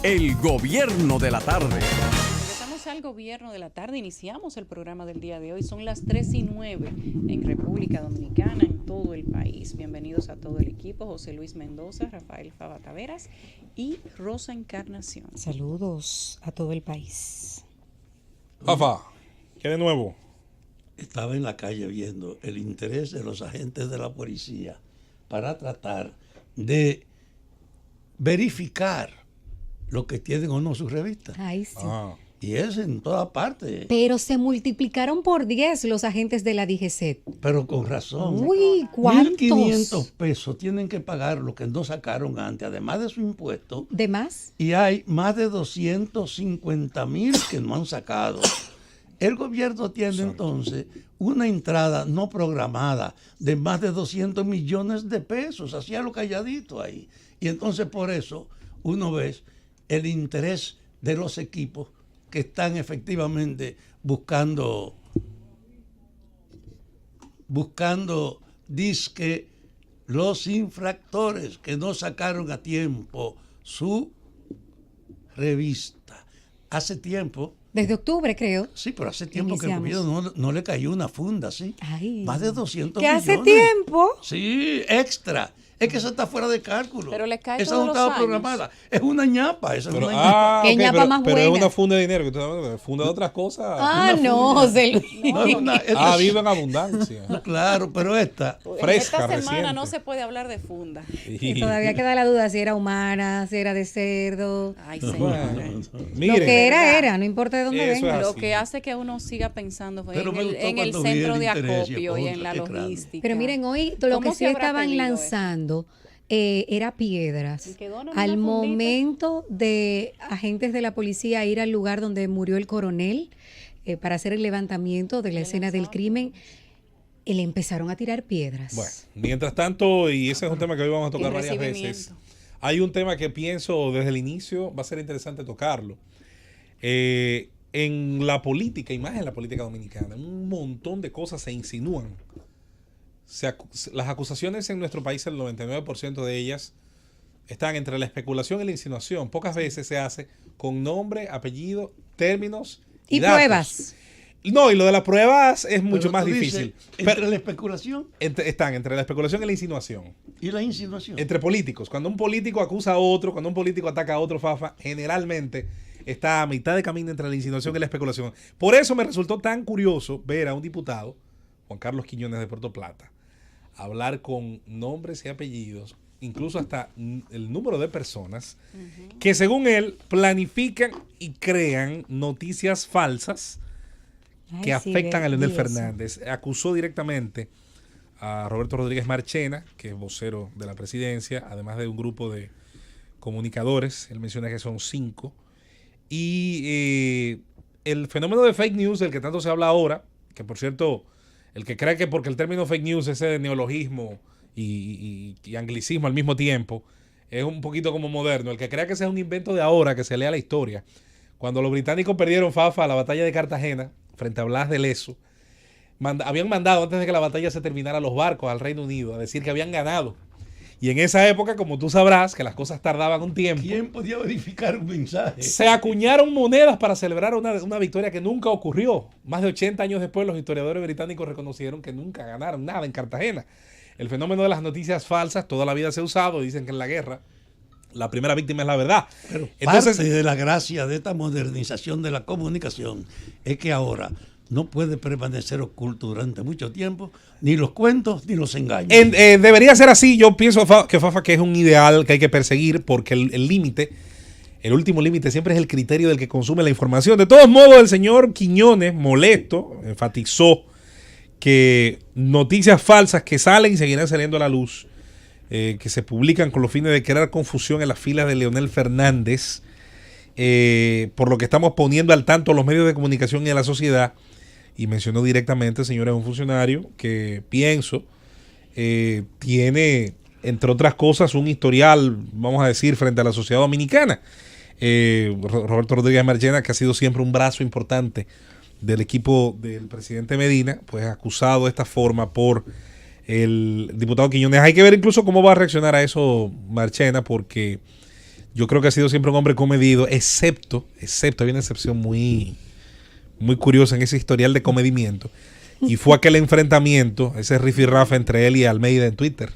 El Gobierno de la Tarde. Regresamos al Gobierno de la Tarde. Iniciamos el programa del día de hoy. Son las 3:09 en República Dominicana, en todo el país. Bienvenidos a todo el equipo. José Luis Mendoza, Rafael Fava Taveras y Rosa Encarnación. Saludos a todo el país. Rafa, ¿qué de nuevo? Estaba en la calle viendo el interés de los agentes de la policía para tratar de verificar lo que tienen o no sus revistas. Ay, sí. Y es en toda parte. Pero se multiplicaron por 10 los agentes de la DGCET. Pero con razón. Uy, ¿cuántos? 1.500 pesos tienen que pagar lo que no sacaron antes, además de su impuesto. ¿De más? Y hay más de 250,000 que no han sacado. El gobierno tiene entonces una entrada no programada de más de 200 millones de pesos, hacía lo calladito ahí. Y entonces por eso uno ve el interés de los equipos que están efectivamente buscando disque los infractores que no sacaron a tiempo su revista. Hace tiempo. Desde octubre, creo. Sí, pero hace tiempo que el gobierno no le cayó una funda, ¿sí? Ay, más de 200 ¿qué millones. hace tiempo? Sí, extra. Es que esa está fuera de cálculo. Pero le cae esa todos no los estaba años. programada. Es una ñapa. Esa Pero, es una ñapa. ¿Qué ñapa más pero es buena? una funda de dinero, que tú estás hablando, funda de otras cosas. No, José Luis. No, es una- esta- Vive en abundancia. Claro, pero esta. Fresca, Esta semana reciente. no se puede hablar de funda. Y todavía queda la duda si era humana, si era de cerdo. Ay, señor. Bueno, Lo miren, que era, no importa de dónde Eso venga. es Lo así. que hace que uno siga pensando Pero en me el, gustó en el cuando vi centro el de interés, acopio y contra, en la qué grande. logística. Pero miren, hoy lo ¿Cómo que se sí habrá estaban pedido lanzando era piedras. ¿Y quedó en una Al fundita? momento de agentes de la policía ir al lugar donde murió el coronel para hacer el levantamiento de la escena del crimen, le empezaron a tirar piedras. Bueno, mientras tanto, y ese es un tema que hoy vamos a tocar Y varias recibimiento. veces, hay un tema que pienso desde el inicio va a ser interesante tocarlo. En la política, y más en la política dominicana, un montón de cosas se insinúan. Las acusaciones en nuestro país, el 99% de ellas están entre la especulación y la insinuación. Pocas veces se hace con nombre, apellido, términos y datos. Pruebas. No, y lo de las pruebas es mucho Pero más tú dices, difícil. Entre la especulación Están entre la especulación y la insinuación. y la insinuación. Entre políticos. Cuando un político acusa a otro, cuando un político ataca a otro, Fafa, generalmente está a mitad de camino entre la insinuación y la especulación. Por eso me resultó tan curioso ver a un diputado, Juan Carlos Quiñones de Puerto Plata, hablar con nombres y apellidos, incluso hasta el número de personas que según él planifican y crean noticias falsas que afectan a Leonel Fernández. Acusó directamente a Roberto Rodríguez Marchena, que es vocero de la presidencia, además de un grupo de comunicadores. Él menciona que son 5. Y el fenómeno de fake news, del que tanto se habla ahora, que por cierto, el que cree que porque el término fake news es de neologismo y anglicismo al mismo tiempo, es un poquito como moderno. El que crea que ese es un invento de ahora, que se lea la historia. Cuando los británicos perdieron, Fafa, la batalla de Cartagena, frente a Blas de Lezo, habían mandado antes de que la batalla se terminara los barcos al Reino Unido a decir que habían ganado. Y en esa época, como tú sabrás, que las cosas tardaban un tiempo, ¿Quién podía verificar un mensaje? se acuñaron monedas para celebrar una victoria que nunca ocurrió. Más de 80 años después, los historiadores británicos reconocieron que nunca ganaron nada en Cartagena. El fenómeno de las noticias falsas toda la vida se ha usado. Dicen que en la guerra la primera víctima es la verdad. Pero Entonces, parte de la gracia de esta modernización de la comunicación es que ahora no puede permanecer oculto durante mucho tiempo ni los cuentos ni los engaños. Debería ser así. Yo pienso que Fafa, que es un ideal que hay que perseguir, porque el límite, el último límite siempre es el criterio del que consume la información. De todos modos, el señor Quiñones, molesto, enfatizó que noticias falsas que salen y seguirán saliendo a la luz, que se publican con los fines de crear confusión en las filas de Leonel Fernández, por lo que estamos poniendo al tanto a los medios de comunicación y a la sociedad. Y mencionó directamente, señor, es un funcionario que pienso tiene, entre otras cosas, un historial, vamos a decir, frente a la sociedad dominicana. Roberto Rodríguez Marchena, que ha sido siempre un brazo importante del equipo del presidente Medina, pues acusado de esta forma por el diputado Quiñones. Hay que ver incluso cómo va a reaccionar a eso Marchena, porque yo creo que ha sido siempre un hombre comedido, excepto, hay una excepción muy, muy curiosa en ese historial de comedimiento. Y fue aquel enfrentamiento, ese rifirrafe entre él y Almeida en Twitter.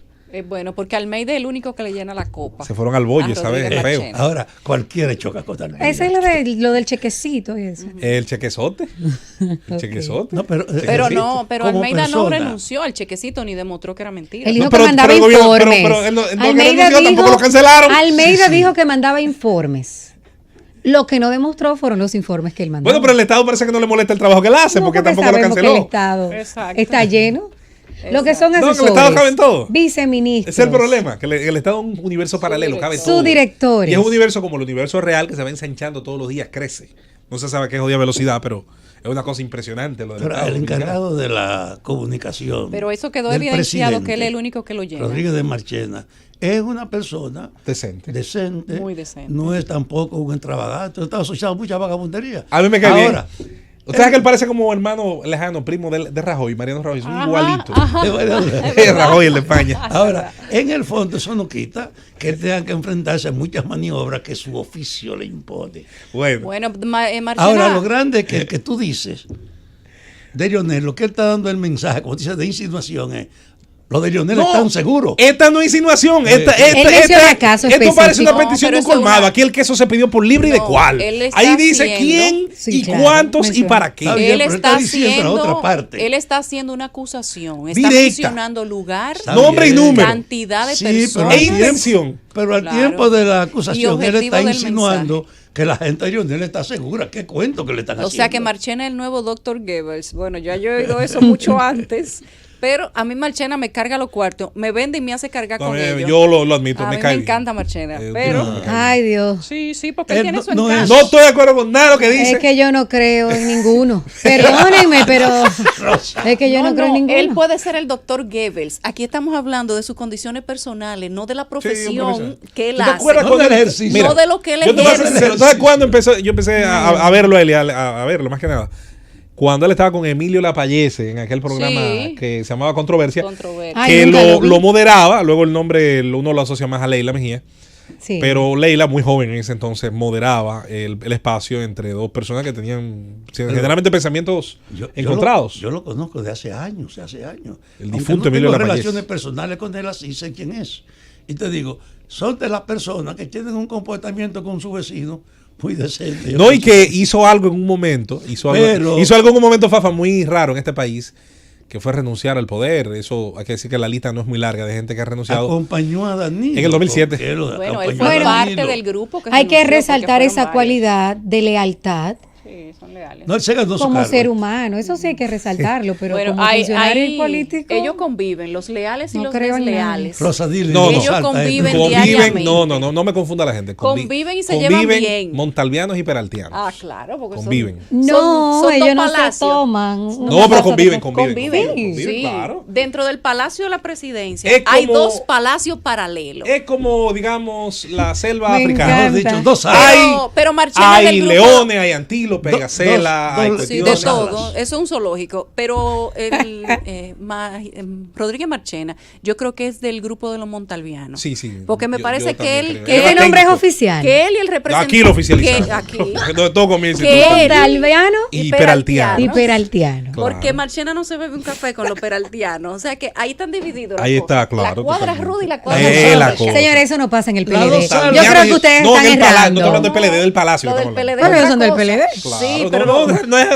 Bueno, porque Almeida es el único que le llena la copa. Se fueron al bollo, A ¿sabes? Rodríguez Feo. Marchena. Ahora, cualquiera choca con Almeida. Ese es lo del chequecito y eso. El chequezote. El chequezote. No, pero Pero como Almeida no persona. renunció al chequecito ni demostró que era mentira. Él dijo No, que pero mandaba el gobierno- informes. pero él no que Almeida renunció, tampoco lo cancelaron. Almeida dijo que mandaba informes. Lo que no demostró fueron los informes que él mandó. Bueno, pero el Estado parece que no le molesta el trabajo que él hace, No, porque tampoco lo sabemos que canceló. el Estado Exacto. está lleno. Lo que son No, que el asesores, Estado cabe en todo. viceministros, Ese es el problema, que el Estado es un universo paralelo, cabe en todo. subdirectores. Y es un universo como el universo real que se va ensanchando todos los días, crece. No se sabe a qué jodida velocidad, pero es una cosa impresionante lo del Pero Estado el dominicano. encargado de la comunicación. Pero eso quedó del evidenciado que él presidente, es el único que lo llena. Rodríguez de Marchena es una persona Decente. decente, Muy decente. no es tampoco un extravagante, está asociado a mucha vagabundería. A mí me cae Ahora, bien. Usted sabe que él parece como hermano lejano, primo de Rajoy, Mariano Rajoy, son igualitos. Es Rajoy, el de España. Ahora, en el fondo eso no quita que él tenga que enfrentarse a muchas maniobras que su oficio le impone. Bueno, Bueno, Marchena. Ahora, lo grande es que el que tú dices de Lionel, lo que él está dando el mensaje, como dices, de insinuación es, lo de Lionel es tan seguro. Esta no es insinuación. Él menciona casos esto parece una específicos. petición No, de un pero eso es colmado. una- Aquí el queso se pidió por libre y de No, cuál. él está Ahí dice haciendo- quién Sí, y claro, cuántos y menciona. para qué. Está bien, Él pero está diciendo la haciendo, otra parte. él está haciendo una acusación, está Directa. mencionando lugar, Está Nombre y bien. número. cantidad de Sí, personas. E intención. Pero al Claro. tiempo de la Y acusación, él objetivo está del insinuando que la gente de Lionel está segura. ¿Qué cuento que le están O haciendo? sea que Marchena es el nuevo Dr. Goebbels. Bueno, ya yo he oído eso mucho antes. Pero a mí Marchena me carga los cuartos, me vende y me hace cargar con ellos. Yo lo admito, A me mí cae me bien. encanta Marchena, Un pero... tipo que me cae Ay, Dios. Sí, sí, porque Él él tiene no- su no encanto. es- bien. No estoy de acuerdo con nada de lo que dice. Es que yo no creo en ninguno. Perdónenme, pero es que yo no, creo en ninguno. Él puede ser el doctor Goebbels. Aquí estamos hablando de sus condiciones personales, no de la profesión profesión. que él ¿Tú te hace. acuerdas No cuando del él- ejercicio. Mira, No de lo que él yo te voy a ser ejerce. sincero. ¿Sabes cuándo yo empecé a verlo a él, y a verlo más que nada? Cuando él estaba con Emilio Lapallese en aquel programa Sí. que se llamaba Controversia, Controversia. Ay, que nunca lo vi. lo moderaba, luego el nombre uno lo asocia más a Leila Mejía, Sí. pero Leila, muy joven en ese entonces, moderaba el espacio entre dos personas que tenían generalmente pensamientos encontrados. Yo lo conozco de hace años, El Aunque difunto no Emilio tengo Lapallese. relaciones personales con él, así sé quién es. Y te digo, son de las personas que tienen un comportamiento con su vecino muy decente. No, y que hizo algo en un momento, hizo algo en un momento, Fafa, muy raro en este país, que fue renunciar al poder. Eso hay que decir que la lista no es muy larga de gente que ha renunciado. acompañó a Danilo. En el 2007. Bueno, él acompañó fue a parte Danilo. del grupo que Hay que renunció porque resaltar fueron esa varios. cualidad de lealtad Sí, son leales. No, él se ganó su como cargo. ser humano. Eso sí hay que resaltarlo, pero Bueno, como funcionario político. ellos conviven, los leales y No los creo en desleales. Rosa Dile, No, no. salta Ellos conviven esto. diariamente. No me confunda la gente. Conviven y se llevan bien. Montalvianos y peraltianos. Ah, claro, porque Conviven. No, son ellos dos no se palacios. toman. No, pero conviven. Conviven, Sí. Claro. Dentro del Palacio de la Presidencia Es hay como- dos palacios paralelos. Es como, digamos, la selva Me africana. Mejor encanta. dicho, dos Hay- años. Pero Marchena es Hay del grupo. leones, hay antílopes, hay gacela, hay dos- Sí, de cuestiones. todo. alas. Eso es un zoológico. Pero el, Rodríguez Marchena, yo creo que es del grupo de los montalvianos. Sí, sí. Porque me Yo- parece yo que también él. creo. Que Ese él- nombre es técnico. oficial. que él y el representante. Aquí lo oficializamos. que aquí. Todo comienza. Que él- Montalviano Y peraltiano. y peraltiano. Claro. Porque Marchena no se bebe un café con los peraltianos. O sea que ahí están divididos. las Ahí cosas. está, claro. La cuadra totalmente. ruda y la cuadra La suave. cosa. Señores, eso no pasa en el La PLD. dos Yo salvianos creo que ustedes no, están en el palacio, no errando. estoy hablando del PLD, del palacio. Lo del estamos PLD. hablando. Bueno, es ellos son otra del PLD. cosa. Claro, Sí, no, pero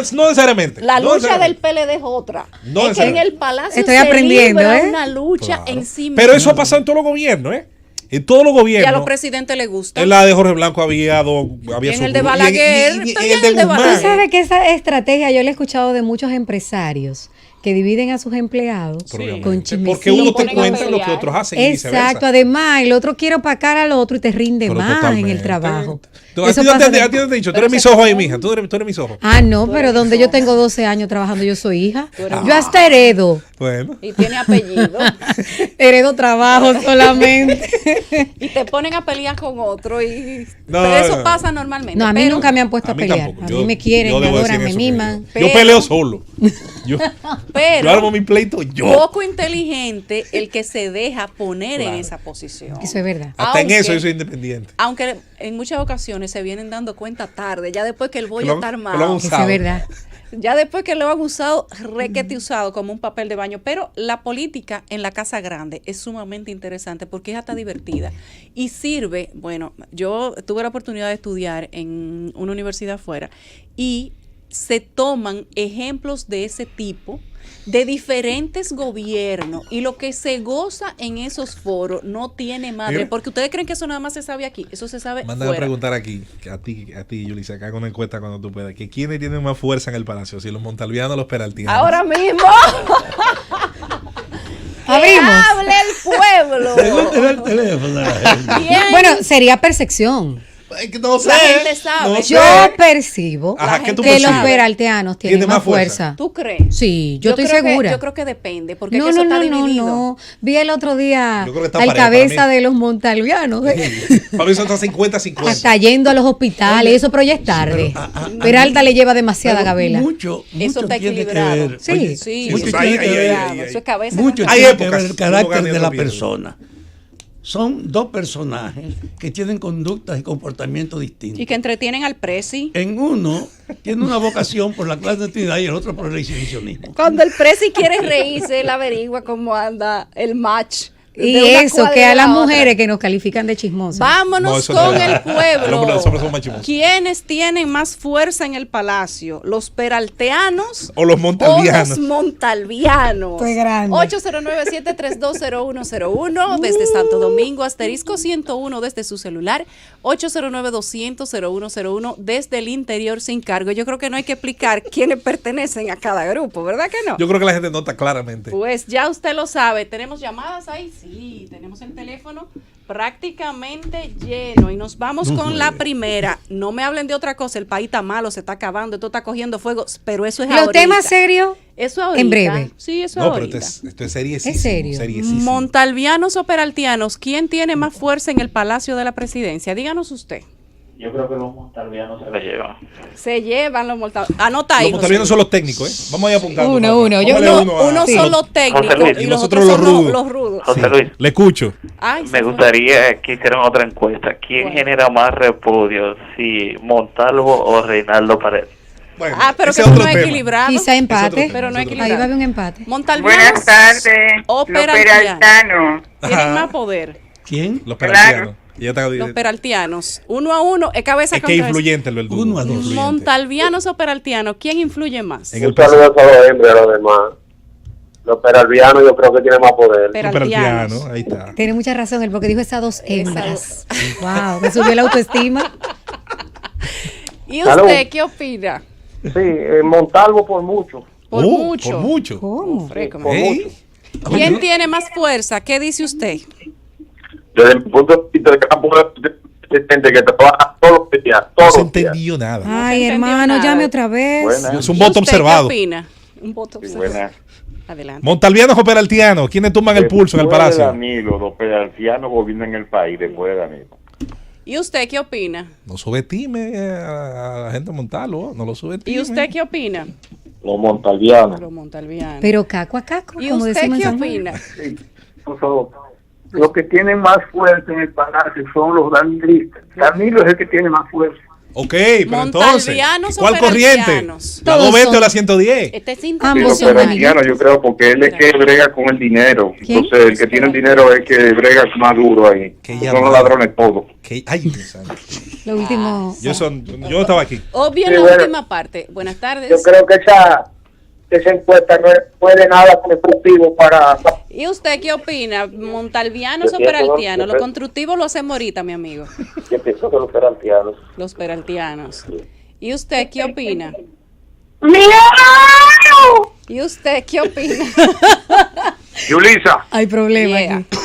no necesariamente. la No lucha del necesariamente. PLD es otra. No es que en necesariamente. el palacio Estoy se aprendiendo, libra ¿eh? una lucha Claro. en sí misma. Pero eso ha pasado en todos los gobiernos, ¿eh? En todos los Y a gobiernos. los presidentes les gusta. En la de Jorge Blanco había Y en su el de grupo. Balaguer, Y en también el de el de Guzmán. Balaguer. Tú sabes que esa estrategia yo la he escuchado de muchos empresarios que dividen a sus empleados Probablemente. con Porque uno chismecitos. te ponen a cuenta lo que pelear. otros hacen y Exacto, viceversa. además el otro quiere opacar al otro y te rinde Pero más en totalmente. el trabajo. A Eso ti no pasa te de- a ti no te he dicho, tú eres mis ojos ahí, mija. Tú eres mis ojos. Ah, no, pero donde yo tengo 12 años trabajando, yo soy hija. eres- Yo hasta heredo. Bueno. Y tiene apellido. Heredo trabajo solamente. Y te ponen a pelear con otro. No, pero eso no. pasa normalmente. No, a mí pero- nunca me han puesto a, A mí pelear. tampoco. A Yo- mí me quieren, yo me debo decir adoran, me eso, miman. Yo peleo solo. Yo, Pero yo armo mi pleito yo. poco inteligente el que se deja poner en esa posición. Eso es verdad. Hasta en Aunque- eso yo soy independiente. Aunque en muchas ocasiones se vienen dando cuenta tarde, ya después que el bollo Que lo- está que lo armado. han Eso usado. es verdad. Ya después que lo han usado, requete usado como un papel de baño. Pero la política en la Casa Grande es sumamente interesante porque es hasta divertida. Y sirve, bueno, yo tuve la oportunidad de estudiar en una universidad afuera y se toman ejemplos de ese tipo de diferentes gobiernos y lo que se goza en esos foros no tiene madre, Mira. porque ustedes creen que eso nada más se sabe aquí, eso se sabe Mandan a fuera. preguntar aquí, que a ti, Yulisa, que haga una encuesta cuando tú puedas, que quiénes tienen más fuerza en el palacio, si los montalvianos o los peraltianos. Ahora mismo. Abrimos. ¡Que hable el pueblo! Pregúntele el teléfono a la gente. ¿Quién? Bueno, sería percepción. Es que no sé. La gente sabe. no Yo sé. percibo Ajá, ¿qué tú que los percibes? peralteanos tienen ¿Tiene más más fuerza? fuerza. ¿Tú crees? Sí, yo estoy creo segura. yo creo que depende, porque No, es que eso no, está no, dividido. no. Vi el otro día Yo creo que está al parejo cabeza para mí. de los montalvianos. Para mí eso está 50-50. Hasta yendo a los hospitales, eso, pero ya es tarde. Peralta le lleva demasiada Pero gabela. Mucho Eso está tiene que equilibrado. ver. Sí. Oye, Sí, mucho eso tiene está que ver. equilibrado. Eso es cabeza. Mucho Hay tiene que épocas, ver el uno carácter gana y de otro la pierde. persona. Son dos personajes que tienen conductas y comportamientos distintos. Y que entretienen al presi. En uno tiene una vocación por la clandestinidad y el otro por el exhibicionismo. Cuando el presi quiere reírse, él averigua cómo anda el match. Y de una eso, cuadra que y a de las la otra. mujeres que nos califican de chismosas. Vámonos No, eso con no es el verdad. pueblo. Los hombres son más chismosos. ¿Quiénes tienen más fuerza en el palacio? ¿Los peralteanos O los montalvianos. o los montalvianos? Fue grande. 809-732-0101 desde Santo Domingo, asterisco 101 desde su celular, 809-200-0101 desde el interior sin cargo. Yo creo que no hay que explicar quiénes pertenecen a cada grupo, ¿verdad que no? Yo creo que la gente nota claramente. Pues ya usted lo sabe. ¿Tenemos llamadas ahí? Sí, tenemos el teléfono prácticamente lleno y nos vamos con la primera. No me hablen de otra cosa, el país está malo, se está acabando, esto está cogiendo fuego, pero eso es Los ahorita. temas serios, Eso ahorita. en breve. Sí, eso No, pero ahorita. esto es seriesísimo. ¿Es serio? seriesísimo. Montalvianos o peraltianos, ¿quién tiene más fuerza en el Palacio de la Presidencia? Díganos usted. Yo creo que los montalvianos se la llevan. Se llevan los montalvianos. Anota ahí. Los montalvianos José son los técnicos, ¿eh? Vamos a ir apuntando. Uno, papá. uno. Yo Póngale no- uno a- Unos Sí. son los técnicos José Luis. y Y los nosotros otros los son rudos. los rudos. José Luis, Le escucho. Ay, me se fue. gustaría que hicieran otra encuesta. ¿Quién Bueno. genera más repudio? Si Montalvo o Reinaldo Paredes. Bueno, Pero ese que es eso otro no es tema. equilibrado. quizá empate. tema, Pero no es es otro Ahí va a equilibrado. haber un empate. Montalvianos Buenas tardes, o los peraltianos peraltanos. tienen más poder. ¿Quién? Los peraltianos. Ya está. Los peraltianos. 1-1 es cabeza Es que contra influyente el verdugo. 1-2. Influyente. Montalvianos o peraltianos, ¿quién influye más? En el Un saludo a los hembras y a los demás. Los peralvianos yo creo que tienen más poder. Los peraltianos. Ahí está. Tiene mucha razón él porque dijo esas dos hembras. Wow, me subió la autoestima. ¿Y Salud. usted qué opina? Sí, Montalvo por mucho. Por Oh, mucho. Por mucho. ¿Cómo? Frécame. Por Ey. mucho. ¿Quién tiene más fuerza? ¿Qué dice usted? Desde mi punto de vista de campo de gente que trabaja todos los días. No Todos se los días. entendió nada. Ay, entendió hermano, nada. llame otra vez. Buenas. Es un ¿Y voto usted observado. ¿Qué opina? Un voto observado. Buenas. Adelante. Montalvianos o peraltianos, ¿quiénes toman el pulso en el Después de palacio? Danilo, los peraltianos gobiernan el país después de Danilo. ¿Y usted qué opina? No subestime a la gente de Montalvo, no lo subestime. ¿Y usted qué opina? Los montalvianos. Los montalvianos. Pero caco a caco, ¿Y como usted decimos en qué San Juan. opina? Los que tienen más fuerza en el palacio son los danilistas. Danilo es el que tiene más fuerza. Ok, pero entonces, ¿Montalvianos o ¿cuál corriente? peraltianos? ¿La Todos 220 o son- la 110? Este es Ambos Los interpretación. son peraltianos yo creo porque él es que brega con el dinero. ¿Quién? Entonces el que tiene el dinero es que brega más duro ahí. Que Son llamada. los ladrones todos. Ay, Dios santo. Lo último. Yo estaba aquí. Obvio en Sí, la bueno. última parte. Buenas tardes. Yo creo que esa encuesta no es de nada constructivo para... ¿Y usted qué opina? ¿Montalvianos Yo o pienso, peraltianos? Lo yo- constructivo lo hacemos ahorita, mi amigo. Yo pienso que los peraltianos. Los peraltianos. ¿Y usted qué opina? ¿Y usted qué opina? Yulisa, Hay problema Yeah. aquí.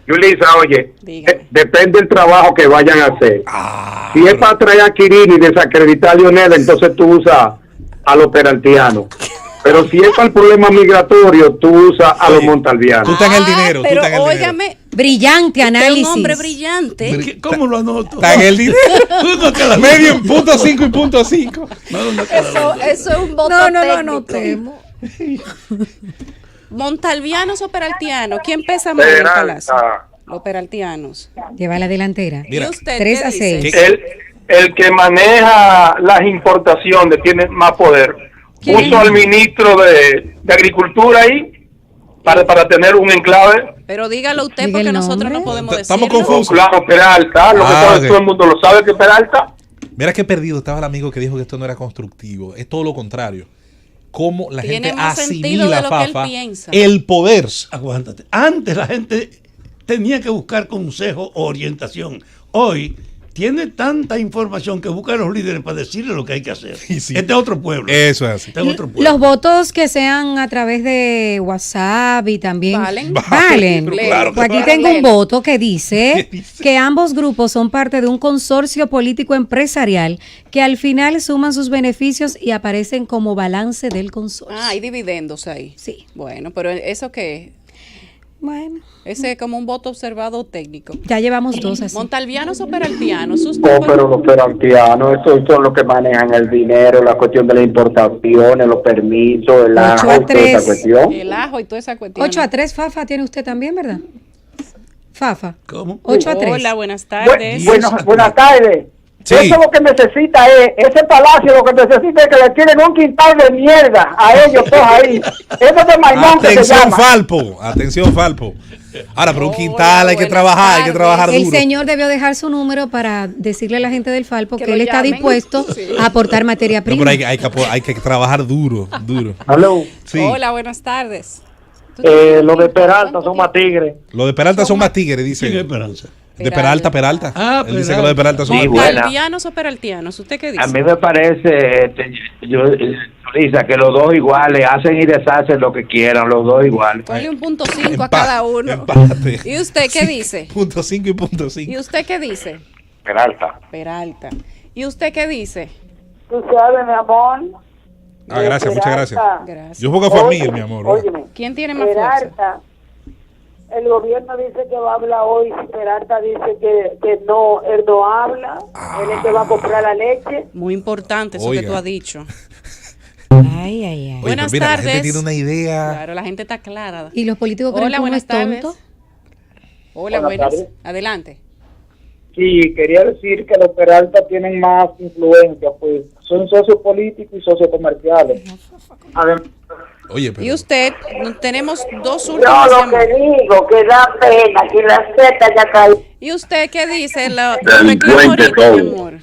Yulisa, oye, Dígame. depende del trabajo que vayan a hacer. Si es para traer a Quirini y desacreditar a Lionel, entonces tú usas a los peraltianos. Pero si es para el problema migratorio, tú usas a los Oye, montalvianos. Tú estás en el dinero, tú Pero estás en el dinero. óigame, Brillante usted es análisis. un hombre brillante. ¿Qué- ¿Cómo lo anoto? Está en el dinero. Uno cada Medio en punto 5 y punto 5. No, uno cada Eso uno. es un voto No, no lo técnico. anotemos. ¿Montalvianos o peraltianos? ¿Quién pesa más en el Palacio? Los peraltianos. Lleva la delantera. Mira. ¿Y usted 3 qué a dice? 6. El que maneja las importaciones tiene más poder. ¿Quién? Puso al ministro de Agricultura ahí para tener un enclave. Pero dígalo usted Diga porque el nosotros no nombre. podemos Estamos decirlo. confusos. Claro, Peralta, lo que Ok. todo el mundo lo sabe que Peralta. Mira qué perdido estaba el amigo que dijo que esto no era constructivo. Es todo lo contrario. Cómo la Tiene gente más sentido de asimila, lo que él Fafa, piensa. el poder. Aguántate. Antes la gente tenía que buscar consejo o orientación. Hoy tiene tanta información que busca a los líderes para decirle lo que hay que hacer. Y sí. Este es otro pueblo. Eso es así. Este es otro pueblo. Los votos que sean a través de WhatsApp y también Valen. valen. Pero claro que Pues aquí valen. tengo un voto que dice ¿Qué dice? que ambos grupos son parte de un consorcio político empresarial que al final suman sus beneficios y aparecen como balance del consorcio. Ah, hay dividendos ahí. Sí. Bueno, pero ¿eso qué es? Bueno, Ese es como un voto observado técnico. ya llevamos 2 así. ¿Montalvianos o peraltianos? No, pero los peraltianos, estos son los que manejan el dinero, la cuestión de las importaciones, los permisos, el 8 ajo a y toda esa 3. cuestión. El ajo y toda esa cuestión. 8 a 3, Fafa, tiene usted también, ¿verdad? Fafa. ¿Cómo? 8 a 3. Hola, buenas tardes. Buenas tardes. Sí. Eso lo que necesita ese palacio lo que necesita es que le tiren un quintal de mierda a ellos todos ahí. Eso es de Maimón que se Atención, llama. Falpo. Atención, Falpo. Ahora, pero un Hola, quintal hay que buenas trabajar, hay que tardes. trabajar El duro. señor debió dejar su número para decirle a la gente del Falpo Que que lo él está llamen. dispuesto Sí. a aportar materia No, prima. pero hay que trabajar duro, duro. Aló. Sí. Hola, buenas tardes. Los de Peralta son más tigres. Los de Peralta son más tigres, dice. ¿Quién es Esperanza? De Peralta, Peralta. Ah, Él dice que los de Peralta son Sí, más buena. ¿Montalvianos o peraltianos? ¿Usted qué dice? A mí me parece, Lisa, que los dos iguales hacen y deshacen lo que quieran, los dos iguales. Ponle un punto 5 a Empa- cada uno. empate. ¿Y usted qué Sí, dice? Punto 5 y punto ¿Y 5. usted qué dice? Peralta. Peralta. ¿Y usted qué dice? Tú sabes, mi amor. Ah, gracias, muchas gracias. Gracias. Yo juego a familia, mi amor. Óyeme, ¿Quién tiene más fuerza? Peralta, el gobierno dice que va a hablar hoy, Peralta dice que no, él no habla, él es que va a comprar la leche. Muy importante eso Oiga. que tú has dicho. Ay, ay, ay. Oye, Buenas pero mira, la tardes. gente tiene una idea. Claro, la gente está clara. ¿Y los políticos creen Hola, que uno buenas es tonto? tardes. Hola, Buenas buenas. tardes. Adelante. Sí, quería decir que los Peralta tienen más influencia, pues son socios políticos y socios comerciales. Además, Oye, pero ¿Y usted? Tenemos dos yo últimas lo llamadas. que digo, que da pena que la Z ya cayó. ¿Y usted qué dice? Lo Delincuente reclamo ahorita, todo. mi amor.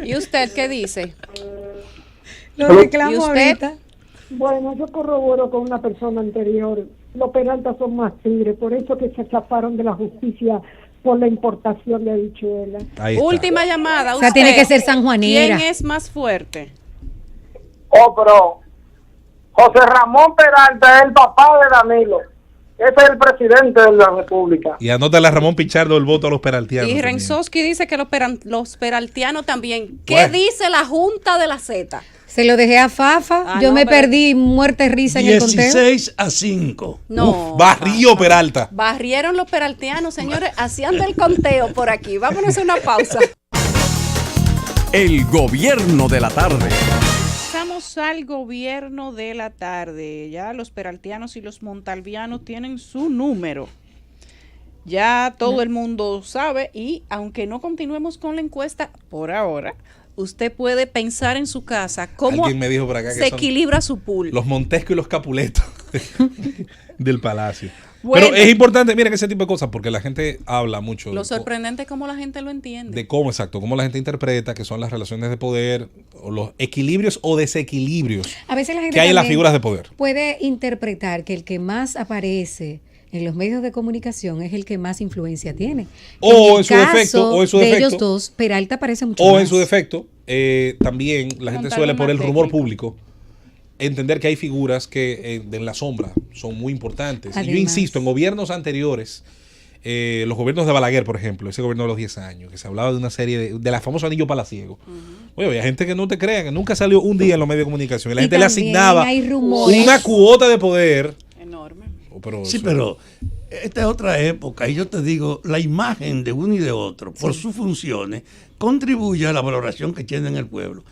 ¿Y usted qué dice? Lo ¿Y reclamo usted? ahorita. Bueno, yo corroboro con una persona anterior. Los Peralta son más tigres, por eso que se escaparon de la justicia por la importación de habichuelas. ahí está. Última llamada. O sea, usted. tiene que ser sanjuanera. ¿Quién es más fuerte? Oh, pero José Ramón Peralta es el papá de Danilo. Ese es el presidente de la República. Y anótale a Ramón Pichardo el voto a los peraltianos. Y también. Renzowski dice que los peraltianos también. ¿Qué Bueno. dice la Junta de la Z? Se lo dejé a Fafa. Ah, Yo no, me pero- perdí muerte y risa en el conteo. 16 a 5. No. Barrio Peralta. Barrieron los peraltianos, señores. Hacían del conteo por aquí. Vámonos a una pausa. El gobierno de la tarde. Pasamos al gobierno de la tarde. Ya los peraltianos y los montalvianos tienen su número. Ya todo el mundo sabe y aunque no continuemos con la encuesta por ahora, usted puede pensar en su casa cómo Alguien me dijo por acá que se son equilibra su pool. los Montesco y los Capuletos del Palacio. Bueno. Pero es importante, miren, ese tipo de cosas, porque la gente habla mucho Lo de, sorprendente es cómo la gente lo entiende. de cómo, exacto, cómo la gente interpreta que son las relaciones de poder, o los equilibrios o desequilibrios A veces la gente que hay en las también figuras de poder. puede interpretar que el que más aparece en los medios de comunicación es el que más influencia tiene. O el en su defecto, o en su de defecto. ellos dos, Peralta aparece mucho O más. en su defecto, también la gente Montar suele una por el rumor técnica. público entender que hay figuras que en la sombra son muy importantes. Y yo Además. insisto, en gobiernos anteriores, los gobiernos de Balaguer, por ejemplo, ese gobierno de los 10 años, que se hablaba de una serie de la famosa anillo palaciego. Oye, había gente que no te crean, que nunca salió un día en los medios de comunicación. Y la Y gente le también asignaba hay rumores. una cuota de poder. Enorme. Pero Sí, eso- pero esta es otra época y yo te digo, la imagen de uno y de otro, por sus funciones, contribuye a la valoración que tiene en el pueblo.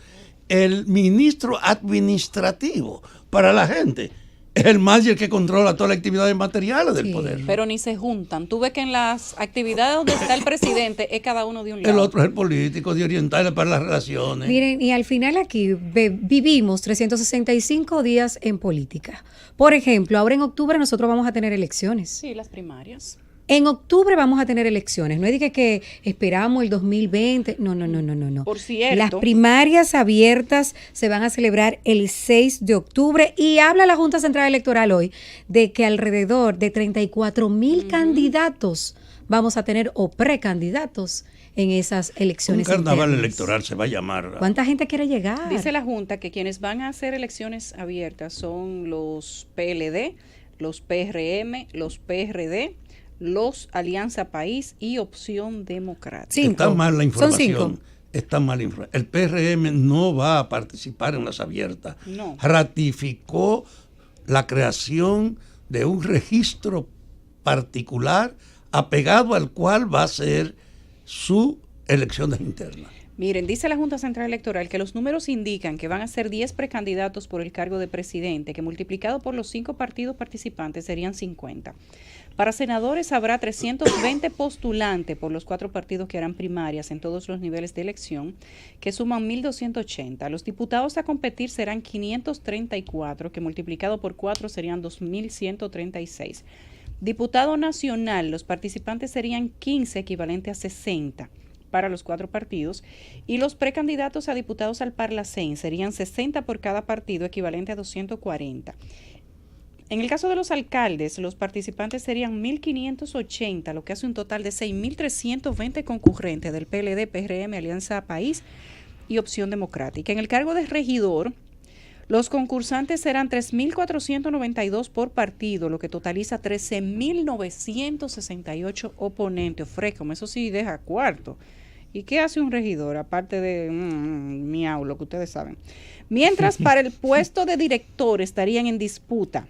el ministro administrativo para la gente es el manager que controla todas las actividades materiales del poder. Pero ni se juntan. Tú ves que en las actividades donde está el presidente es cada uno de un lado. El otro es el político, de orientarle para las relaciones. Miren, y al final aquí vivimos 365 días en política. Por ejemplo, ahora en octubre nosotros vamos a tener elecciones. Sí, las primarias. En octubre vamos a tener elecciones. No es de que esperamos el 2020. No. Por cierto. Las primarias abiertas se van a celebrar el 6 de octubre y habla la Junta Central Electoral hoy de que alrededor de 34,000 candidatos vamos a tener o precandidatos en esas elecciones. Un carnaval internas. electoral se va a llamar. ¿Cuánta gente quiere llegar? Dice la Junta que quienes van a hacer elecciones abiertas son los PLD, los PRM, los PRD, los Alianza País y Opción Democrática. Está mal la información. Son 5. Está mal informada. El PRM no va a participar en las abiertas. No. Ratificó la creación de un registro particular apegado al cual va a ser su elecciones internas. Miren, dice la Junta Central Electoral que los números indican que van a ser 10 precandidatos por el cargo de presidente, que multiplicado por los 5 partidos participantes serían 50. Para senadores habrá 320 postulantes por los 4 partidos que harán primarias en todos los niveles de elección, que suman 1.280. Los diputados a competir serán 534, que multiplicado por 4 serían 2.136. Diputado nacional, los participantes serían 15, equivalente a 60 para los 4 partidos, y los precandidatos a diputados al Parlacén serían 60 por cada partido, equivalente a 240. En el caso de los alcaldes, los participantes serían 1.580, lo que hace un total de 6.320 concurrentes del PLD, PRM, Alianza País y Opción Democrática. En el cargo de regidor, los concursantes serán 3.492 por partido, lo que totaliza 13.968 oponentes. Fresco, eso sí deja cuarto. ¿Y qué hace un regidor? Aparte de miau, lo que ustedes saben. Mientras para el puesto de director estarían en disputa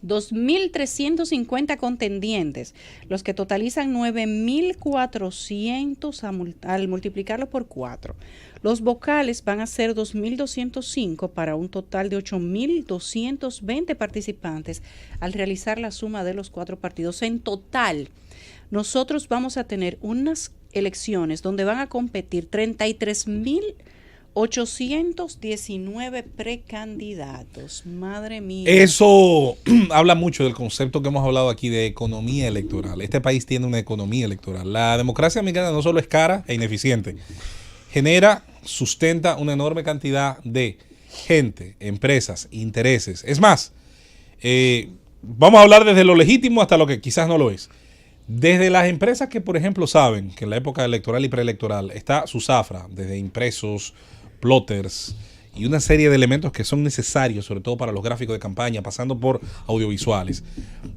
2.350 contendientes, los que totalizan 9.400 al multiplicarlo por 4. Los vocales van a ser 2.205 para un total de 8.220 participantes al realizar la suma de los 4 partidos. En total, nosotros vamos a tener unas elecciones donde van a competir 33.819 precandidatos. Madre mía. Eso habla mucho del concepto que hemos hablado aquí de economía electoral. Este país tiene una economía electoral. La democracia americana no solo es cara e ineficiente, sustenta una enorme cantidad de gente, empresas, intereses. Es más, vamos a hablar desde lo legítimo hasta lo que quizás no lo es. Desde las empresas que, por ejemplo, saben que en la época electoral y preelectoral está su zafra, desde impresos, plotters y una serie de elementos que son necesarios, sobre todo para los gráficos de campaña, pasando por audiovisuales.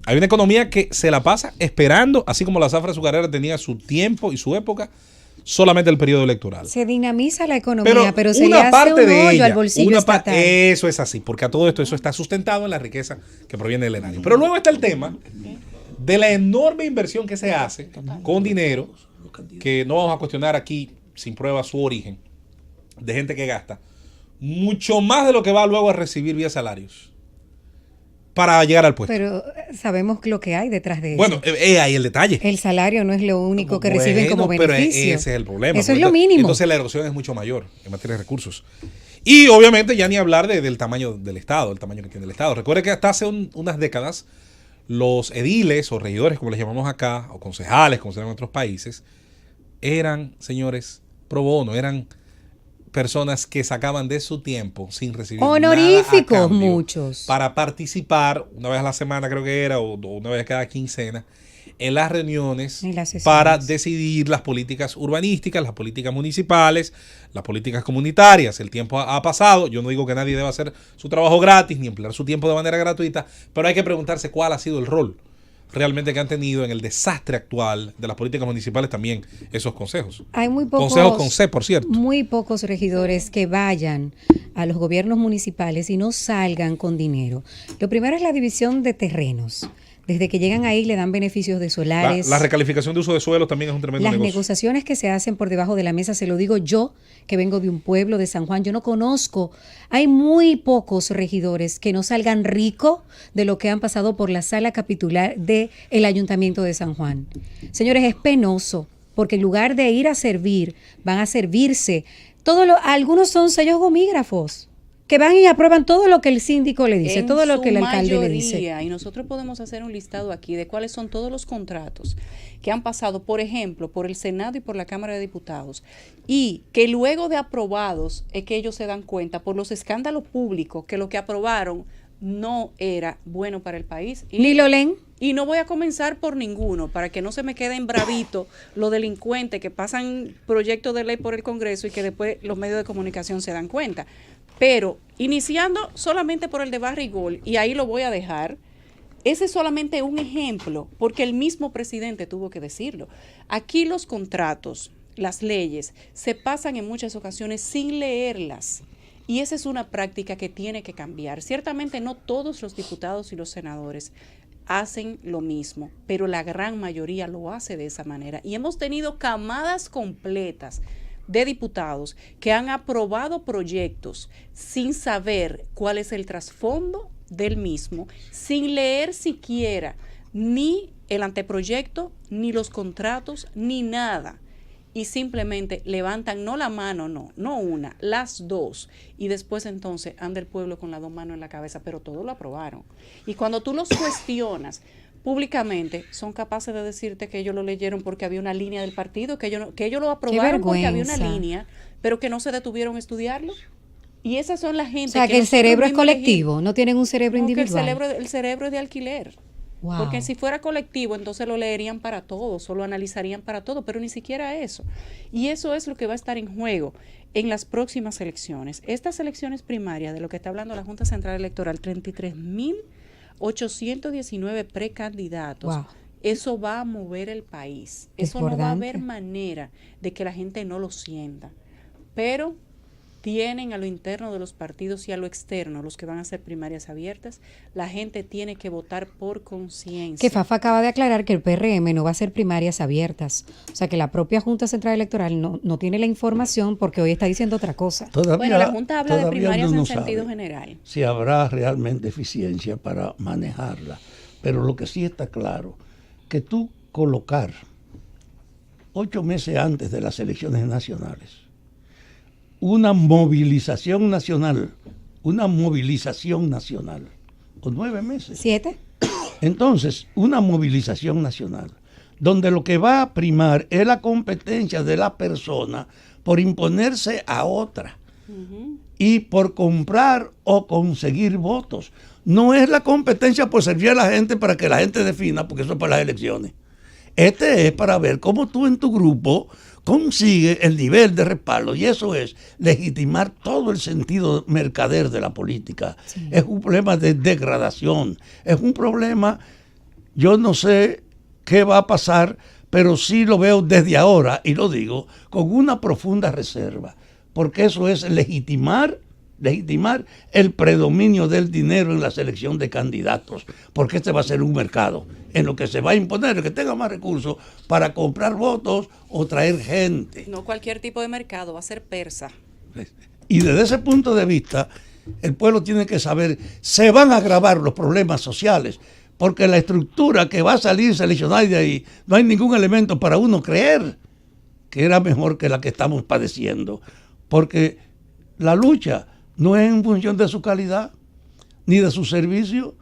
Hay una economía que se la pasa esperando, así como la zafra azucarera tenía su tiempo y su época, solamente el periodo electoral. Se dinamiza la economía, pero se le hace parte un de hoyo ella, al bolsillo estatal. Eso es así, porque a todo esto eso está sustentado en la riqueza que proviene del erario. Pero luego está el tema de la enorme inversión que se hace con dinero, que no vamos a cuestionar aquí sin prueba su origen, de gente que gasta mucho más de lo que va luego a recibir vía salarios para llegar al puesto. Pero sabemos lo que hay detrás de eso. Bueno, ahí el detalle. El salario no es lo único que reciben como pero beneficio. ese es el problema. Eso es lo mínimo. Entonces la erosión es mucho mayor en materia de recursos. Y obviamente ya ni hablar del tamaño del Estado, el tamaño que tiene el Estado. Recuerde que hasta hace unas décadas los ediles o regidores, como les llamamos acá, o concejales, como se llaman en otros países, eran, señores, pro bono, eran personas que sacaban de su tiempo sin recibir honoríficos, nada a cambio, muchos, para participar una vez a la semana, creo que era, o una vez cada quincena, en las reuniones para decidir las políticas urbanísticas, las políticas municipales, las políticas comunitarias. El tiempo ha pasado. Yo no digo que nadie deba hacer su trabajo gratis ni emplear su tiempo de manera gratuita, pero hay que preguntarse cuál ha sido el rol realmente que han tenido en el desastre actual de las políticas municipales también esos consejos. Hay muy pocos consejos con C, por cierto. Muy pocos regidores que vayan a los gobiernos municipales y no salgan con dinero. Lo primero es la división de terrenos. Desde que llegan ahí le dan beneficios de solares. La recalificación de uso de suelos también es un tremendo Las negocio. negociaciones que se hacen por debajo de la mesa, se lo digo yo, que vengo de un pueblo de San Juan, yo no conozco, hay muy pocos regidores que no salgan ricos de lo que han pasado por la sala capitular del Ayuntamiento de San Juan. Señores, es penoso, porque en lugar de ir a servir, van a servirse. Algunos son sellos gomígrafos, que van y aprueban todo lo que el síndico le dice, todo lo que el alcalde le dice. Y nosotros podemos hacer un listado aquí de cuáles son todos los contratos que han pasado, por ejemplo, por el Senado y por la Cámara de Diputados, y que luego de aprobados es que ellos se dan cuenta por los escándalos públicos que lo que aprobaron no era bueno para el país. Ni lo leen. Y no voy a comenzar por ninguno, para que no se me queden bravitos los delincuentes que pasan proyectos de ley por el Congreso y que después los medios de comunicación se dan cuenta. Pero iniciando solamente por el de Barrigol, y ahí lo voy a dejar, ese es solamente un ejemplo, porque el mismo presidente tuvo que decirlo. Aquí los contratos, las leyes, se pasan en muchas ocasiones sin leerlas. Y esa es una práctica que tiene que cambiar. Ciertamente no todos los diputados y los senadores hacen lo mismo, pero la gran mayoría lo hace de esa manera. Y hemos tenido camadas completas de diputados que han aprobado proyectos sin saber cuál es el trasfondo del mismo, sin leer siquiera ni el anteproyecto, ni los contratos, ni nada. Y simplemente levantan no la mano, no una, las dos, y después entonces anda el pueblo con las dos manos en la cabeza, pero todo lo aprobaron. Y cuando tú los cuestionas públicamente, son capaces de decirte que ellos lo leyeron porque había una línea del partido, que ellos lo aprobaron porque había una línea, pero que no se detuvieron a estudiarlo. Y esas son la gente. O sea, que el cerebro es colectivo, no tienen un cerebro individual. Que el cerebro es de alquiler. Wow. Porque si fuera colectivo, entonces lo leerían para todos, o lo analizarían para todo, pero ni siquiera eso. Y eso es lo que va a estar en juego en las próximas elecciones. Estas elecciones primarias, de lo que está hablando la Junta Central Electoral, 33.819 precandidatos. Wow. Eso va a mover el país. Eso no va a haber manera de que la gente no lo sienta. Pero tienen a lo interno de los partidos y a lo externo, los que van a hacer primarias abiertas, la gente tiene que votar por conciencia. Que Fafa acaba de aclarar que el PRM no va a hacer primarias abiertas. O sea, que la propia Junta Central Electoral no tiene la información porque hoy está diciendo otra cosa. Bueno, la Junta habla de primarias en sentido general. Si habrá realmente eficiencia para manejarla. Pero lo que sí está claro, que tú colocar 8 meses antes de las elecciones nacionales una movilización nacional, o 9 meses. 7. Entonces, una movilización nacional, donde lo que va a primar es la competencia de la persona por imponerse a otra y por comprar o conseguir votos. No es la competencia por servir a la gente para que la gente defina, porque eso es para las elecciones. Este es para ver cómo tú en tu grupo consigue el nivel de respaldo, y eso es legitimar todo el sentido mercader de la política. Sí. Es un problema de degradación, es un problema, yo no sé qué va a pasar, pero sí lo veo desde ahora, y lo digo con una profunda reserva, porque eso es legitimar el predominio del dinero en la selección de candidatos, porque este va a ser un mercado en lo que se va a imponer el que tenga más recursos para comprar votos o traer gente. No cualquier tipo de mercado, va a ser persa. Y desde ese punto de vista, el pueblo tiene que saber, se van a agravar los problemas sociales, porque la estructura que va a salir seleccionada de ahí, no hay ningún elemento para uno creer que era mejor que la que estamos padeciendo, porque la lucha no es en función de su calidad, ni de su servicio,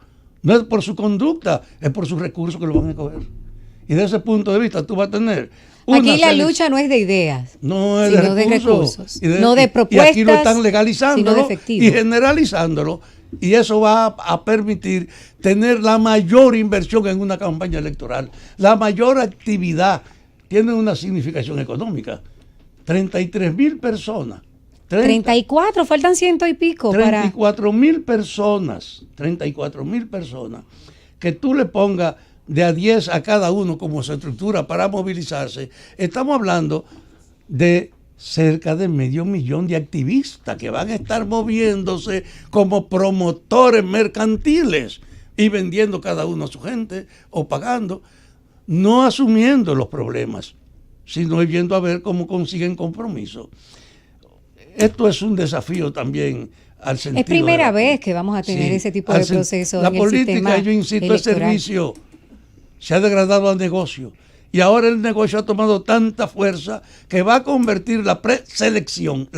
no es por su conducta, es por sus recursos que lo van a coger. Y desde ese punto de vista tú vas a tener aquí la lucha no es de ideas, no es sino de recursos, no de propuestas, y aquí lo están legalizándolo y generalizándolo, y eso va a permitir tener la mayor inversión en una campaña electoral, la mayor actividad. Tiene una significación económica. 33,000 personas. 34, faltan 100 y pico. 34,000 personas, 34,000 personas, que tú le pongas de a 10 a cada uno como su estructura para movilizarse. Estamos hablando de cerca de 500,000 de activistas que van a estar moviéndose como promotores mercantiles y vendiendo cada uno a su gente o pagando, no asumiendo los problemas, sino viendo a ver cómo consiguen compromiso. Esto es un desafío también al sentido. Es primera vez que vamos a tener ese tipo de proceso. La en el política, sistema yo insisto, es electoral. servicio. Se ha degradado al negocio. Y ahora el negocio ha tomado tanta fuerza que va a convertir la preselección,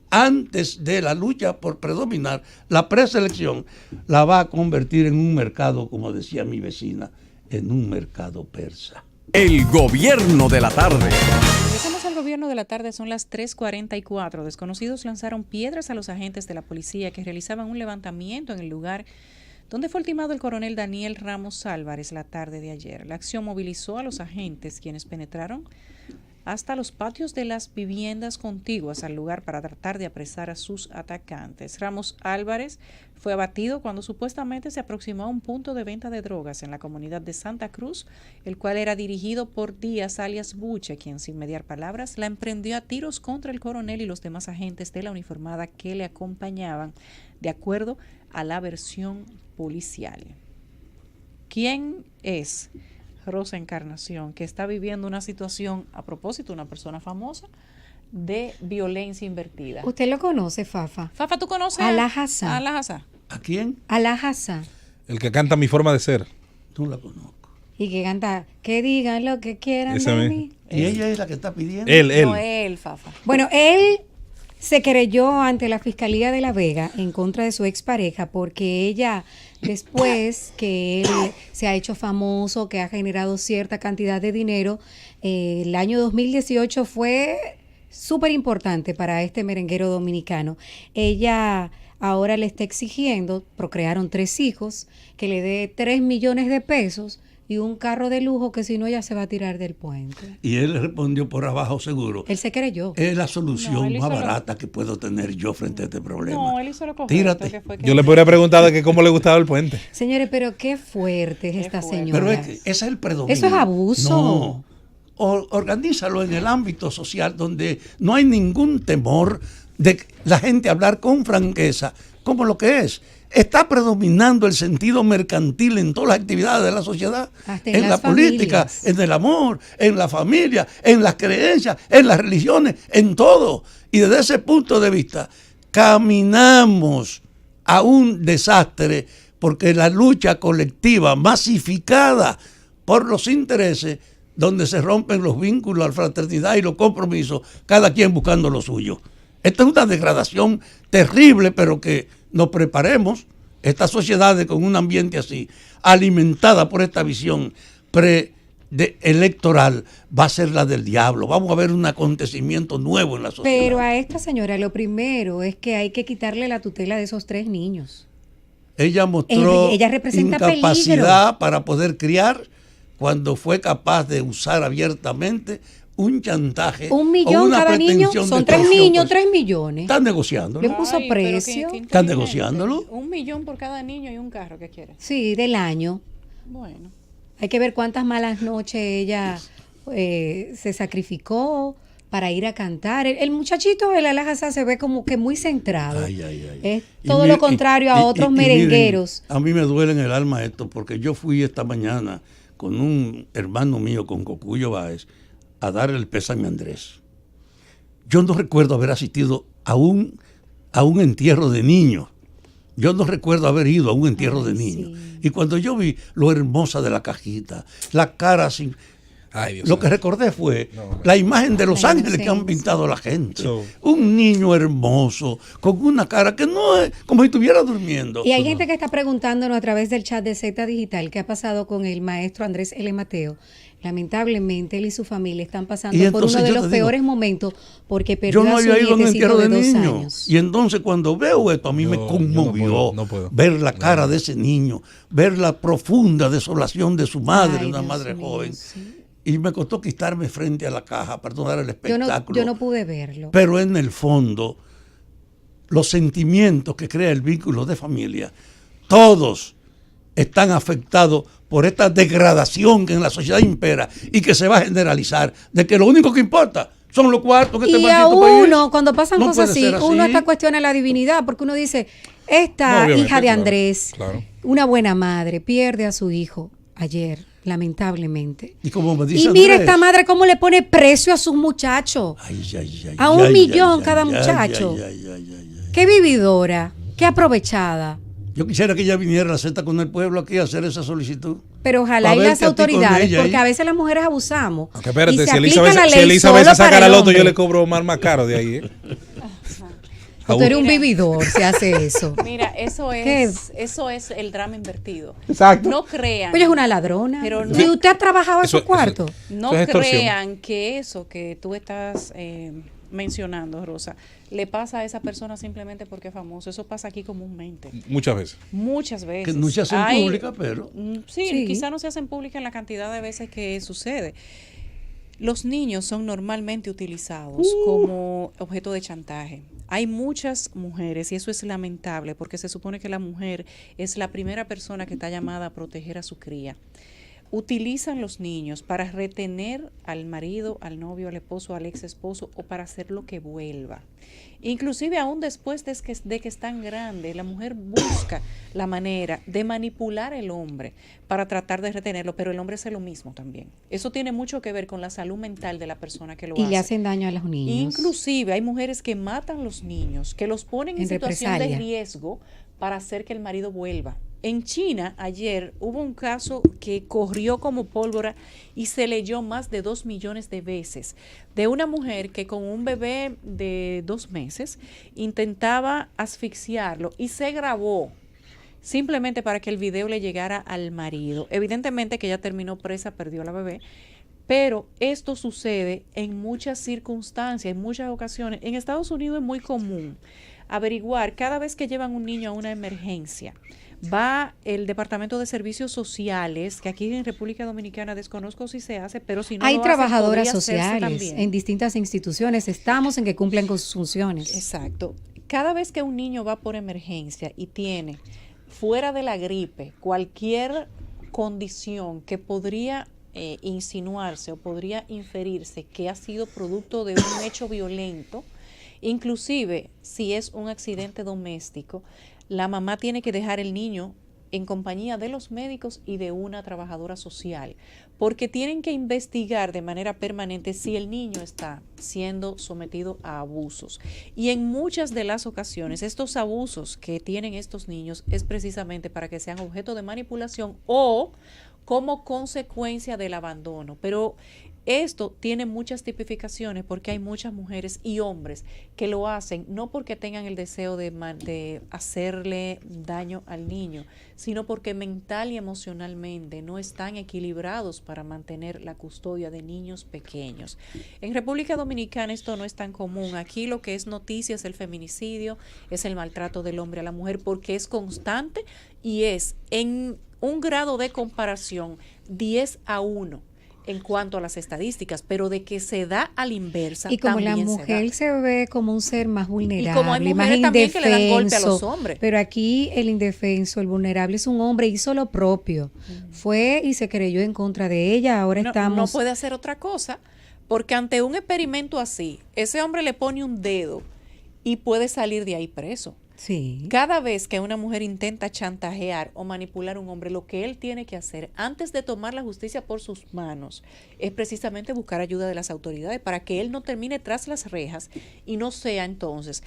antes de la lucha por predominar, la preselección la va a convertir en un mercado, como decía mi vecina, en un mercado persa. El gobierno de la tarde. Regresamos al gobierno de la tarde, son las 3:44. Desconocidos lanzaron piedras a los agentes de la policía que realizaban un levantamiento en el lugar donde fue ultimado el coronel Daniel Ramos Álvarez la tarde de ayer. La acción movilizó a los agentes, quienes penetraron hasta los patios de las viviendas contiguas al lugar para tratar de apresar a sus atacantes. Ramos Álvarez fue abatido cuando supuestamente se aproximó a un punto de venta de drogas en la comunidad de Santa Cruz, el cual era dirigido por Díaz alias Buche, quien sin mediar palabras la emprendió a tiros contra el coronel y los demás agentes de la uniformada que le acompañaban, de acuerdo a la versión policial. ¿Quién es Rosa Encarnación, que está viviendo una situación, a propósito, una persona famosa, de violencia invertida? ¿Usted lo conoce, Fafa? Fafa, ¿tú conoces Alaa Hassan. a Alaa Hassan? ¿A quién? Alaa Hassan. El que canta Mi Forma de Ser. No la conozco. Y que canta, que digan lo que quieran Esa de misma. mí. Y ella es la que está pidiendo. Él. No, él, Fafa. Bueno, él se querelló ante la Fiscalía de La Vega en contra de su expareja porque ella, después que él se ha hecho famoso, que ha generado cierta cantidad de dinero, el año 2018 fue súper importante para este merenguero dominicano. Ella ahora le está exigiendo, procrearon 3 hijos, que le dé 3 millones de pesos y un carro de lujo, que si no ella se va a tirar del puente. Y él respondió por abajo seguro. Él se creyó. Es la No, solución él hizo más lo- barata que puedo tener yo frente a este problema. No, él hizo lo correcto. Tírate. Que fue que- Yo le podría preguntar de que cómo le gustaba el puente. Señores, pero qué fuerte es esta fuerte. señora. Pero es que ese es el predominio. Eso es abuso. No. Organízalo en el ámbito social donde no hay ningún temor de la gente hablar con franqueza como lo que es. Está predominando el sentido mercantil en todas las actividades de la sociedad, Hasta en en la las política, familias. en el amor, en la familia, en las creencias, en las religiones, en todo. Y desde ese punto de vista, caminamos a un desastre porque la lucha colectiva masificada por los intereses, donde se rompen los vínculos, la fraternidad y los compromisos, cada quien buscando lo suyo. Esto es una degradación terrible, pero que nos preparemos, estas sociedades con un ambiente así, alimentada por esta visión electoral, va a ser la del diablo. Vamos a ver un acontecimiento nuevo en la sociedad. Pero a esta señora lo primero es que hay que quitarle la tutela de esos 3 niños. Ella mostró Ella representa incapacidad peligro. para poder criar cuando fue capaz de usar abiertamente un chantaje. 1 o millón una cada niño, pretensión de son 3 extorsión, niños, pues. 3 millones. Están negociándolo. Le puso Ay, pero precio. qué ¿Están inteligente. negociándolo? 1 millón por cada niño y un carro, ¿qué quieres? Sí, del año. Bueno. Hay que ver cuántas malas noches ella se sacrificó para ir a cantar. El muchachito, el Alaa Hassan, se ve como que muy centrado. Ay, ay, ay. Es Y todo mi- lo contrario a otros miren, merengueros. a mí me duele en el alma esto, porque yo fui esta mañana con un hermano mío, con Cocuyo Báez, a darle el pésame a Andrés. Yo no recuerdo haber asistido a un entierro de niños. Yo no recuerdo haber ido a un entierro de niños. Y cuando yo vi lo hermosa de la cajita, la cara sin... Ay, Dios Lo mío. que recordé fue la imagen de los La ángeles que han inocencia. pintado la gente. So- Un niño hermoso, con una cara que no es como si estuviera durmiendo. Y hay gente que está preguntándonos a través del chat de Z Digital qué ha pasado con el maestro Andrés L. Mateo. Lamentablemente él y su familia están pasando Y por entonces uno de yo los te digo, peores momentos porque perdió Yo no a su había ido a un nietecito entierro de de 2 niños. años. Y entonces cuando veo esto, a mí me Yo no conmovió puedo, no puedo. ver la cara de ese niño, ver la profunda desolación de su madre, Ay, una Dios madre mío, joven. sí. Y me costó quitarme frente a la caja para no dar el Yo no, espectáculo. yo no pude verlo. Pero en el fondo, los sentimientos que crea el vínculo de familia, todos están afectados por esta degradación que en la sociedad impera y que se va a generalizar, de que lo único que importa Son los cuartos que Y te a maldito país. uno, cuando pasan No cosas puede así, ser así. uno hasta cuestiona la divinidad, porque uno dice, No, esta obviamente, hija de claro, Andrés, claro. una buena madre, pierde a su hijo ayer, lamentablemente. Y como me dice Y mira Andrés, esta madre cómo le pone precio a sus muchachos. A un millón cada muchacho. Qué vividora, qué aprovechada. Yo quisiera que ella viniera a la Z con el pueblo aquí a hacer esa solicitud. Pero ojalá Pa' y las verte a ti con autoridades, ella porque ahí. a veces las mujeres abusamos. Aunque espérate, y se si aplica Elizabeth, la si ley Elizabeth solo se saca para la el loto, yo hombre. le cobro más caro de ahí. Tú eres un vividor si hace eso. Mira, eso es el drama invertido. Exacto. No crean. Ella es una ladrona. Pero ¿Y usted ha trabajado en Eso- su cuarto? No Eso es extorsión. crean que eso que tú estás mencionando, Rosa, le pasa a esa persona simplemente porque es famoso. Eso pasa aquí comúnmente. Muchas veces. Muchas veces. Que no se hacen Hay- públicas, pero... Sí, Sí. quizá no se hacen públicas en la cantidad de veces que sucede. Los niños son normalmente utilizados como objeto de chantaje. Hay muchas mujeres, y eso es lamentable, porque se supone que la mujer es la primera persona que está llamada a proteger a su cría. Utilizan los niños para retener al marido, al novio, al esposo, al ex esposo o para hacerlo que vuelva. Inclusive aún después de que están grandes, la mujer busca la manera de manipular al hombre para tratar de retenerlo, pero el hombre hace lo mismo también. Eso tiene mucho que ver con la salud mental de la persona que lo Y hace. le hacen daño a los niños. Inclusive hay mujeres que matan los niños, que los ponen en En situación de represalia. riesgo para hacer que el marido vuelva. En China, ayer hubo un caso que corrió como pólvora y se leyó más de 2 millones de veces de una mujer que con un bebé de 2 meses intentaba asfixiarlo y se grabó simplemente para que el video le llegara al marido. Evidentemente que ella terminó presa, perdió a la bebé, pero esto sucede en muchas circunstancias, en muchas ocasiones. En Estados Unidos es muy común averiguar cada vez que llevan un niño a una emergencia. Va el Departamento de Servicios Sociales, que aquí en República Dominicana desconozco si se hace, pero si no Hay lo hacen, trabajadoras podría hacerse sociales también. en distintas instituciones. Estamos en que cumplen con sus funciones. Exacto. Cada vez que un niño va por emergencia y tiene fuera de la gripe cualquier condición que podría insinuarse o podría inferirse que ha sido producto de un hecho violento, inclusive si es un accidente doméstico, la mamá tiene que dejar el niño en compañía de los médicos y de una trabajadora social, porque tienen que investigar de manera permanente si el niño está siendo sometido a abusos. Y en muchas de las ocasiones, estos abusos que tienen estos niños es precisamente para que sean objeto de manipulación o como consecuencia del abandono. Pero esto tiene muchas tipificaciones porque hay muchas mujeres y hombres que lo hacen no porque tengan el deseo de hacerle daño al niño, sino porque mental y emocionalmente no están equilibrados para mantener la custodia de niños pequeños. En República Dominicana esto no es tan común. Aquí lo que es noticia es el feminicidio, es el maltrato del hombre a la mujer, porque es constante y es en un grado de comparación 10-1 en cuanto a las estadísticas, pero de que se da a la inversa. Y como la también mujer se ve como un ser más vulnerable, Y como hay más mujeres también que le dan golpe a los indefenso, hombres. pero aquí el indefenso, el vulnerable es un hombre, hizo lo propio, fue y se creyó en contra de ella, ahora no estamos... puede hacer otra cosa, porque ante un experimento así, ese hombre le pone un dedo y puede salir de ahí preso. Sí. Cada vez que una mujer intenta chantajear o manipular a un hombre, lo que él tiene que hacer antes de tomar la justicia por sus manos es precisamente buscar ayuda de las autoridades para que él no termine tras las rejas y no sea entonces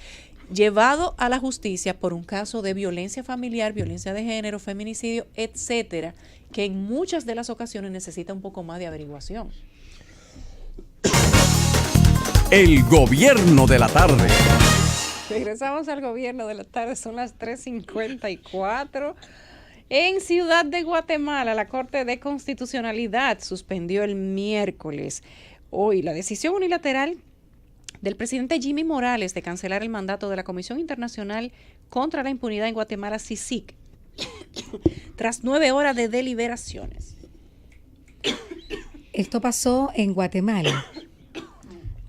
llevado a la justicia por un caso de violencia familiar, violencia de género, feminicidio, etcétera, que en muchas de las ocasiones necesita un poco más de averiguación. El gobierno de la tarde. Regresamos al gobierno de la tarde, son las 3:54. En Ciudad de Guatemala, la Corte de Constitucionalidad suspendió el miércoles hoy la decisión unilateral del presidente Jimmy Morales de cancelar el mandato de la Comisión Internacional contra la Impunidad en Guatemala, CICIG, tras 9 horas de deliberaciones. Esto pasó en Guatemala.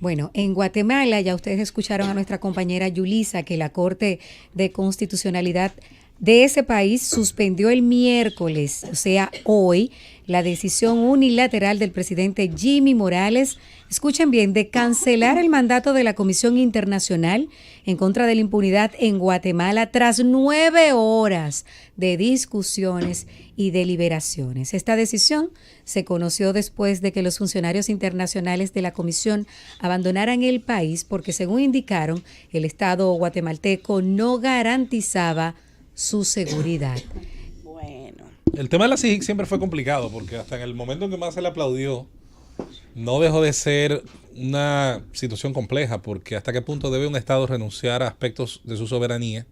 Bueno, en Guatemala ya ustedes escucharon a nuestra compañera Yulisa que la Corte de Constitucionalidad de ese país suspendió el miércoles, o sea, hoy, la decisión unilateral del presidente Jimmy Morales, escuchen bien, de cancelar el mandato de la Comisión Internacional en contra de la impunidad en Guatemala tras 9 horas de discusiones y deliberaciones. Esta decisión se conoció después de que los funcionarios internacionales de la comisión abandonaran el país porque, según indicaron, el Estado guatemalteco no garantizaba su seguridad. Bueno. El tema de la CIGIC siempre fue complicado porque hasta en el momento en que más se le aplaudió, no dejó de ser una situación compleja, porque hasta qué punto debe un Estado renunciar a aspectos de su soberanía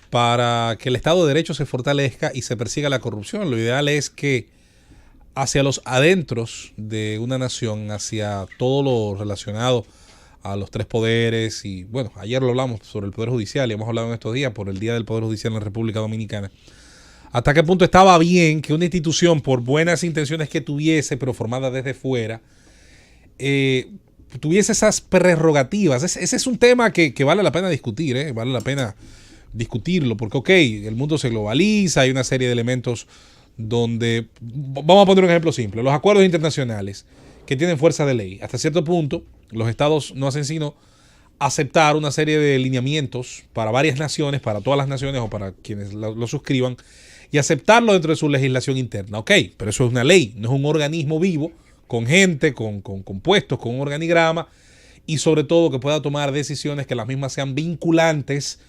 para que el Estado de Derecho se fortalezca y se persiga la corrupción. Lo ideal es que hacia los adentros de una nación, hacia todo lo relacionado a los 3 poderes, y bueno, ayer lo hablamos sobre el Poder Judicial y hemos hablado en estos días por el Día del Poder Judicial en la República Dominicana, hasta qué punto estaba bien que una institución, por buenas intenciones que tuviese, pero formada desde fuera, tuviese esas prerrogativas. Ese es un tema que vale la pena discutir, vale la pena discutirlo, porque ok, el mundo se globaliza, hay una serie de elementos donde, vamos a poner un ejemplo simple, los acuerdos internacionales que tienen fuerza de ley, hasta cierto punto los estados no hacen sino aceptar una serie de lineamientos para varias naciones, para todas las naciones o para quienes lo suscriban, y aceptarlo dentro de su legislación interna. Ok, pero eso es una ley, no es un organismo vivo, con gente, con puestos, con un organigrama, y sobre todo que pueda tomar decisiones que las mismas sean vinculantes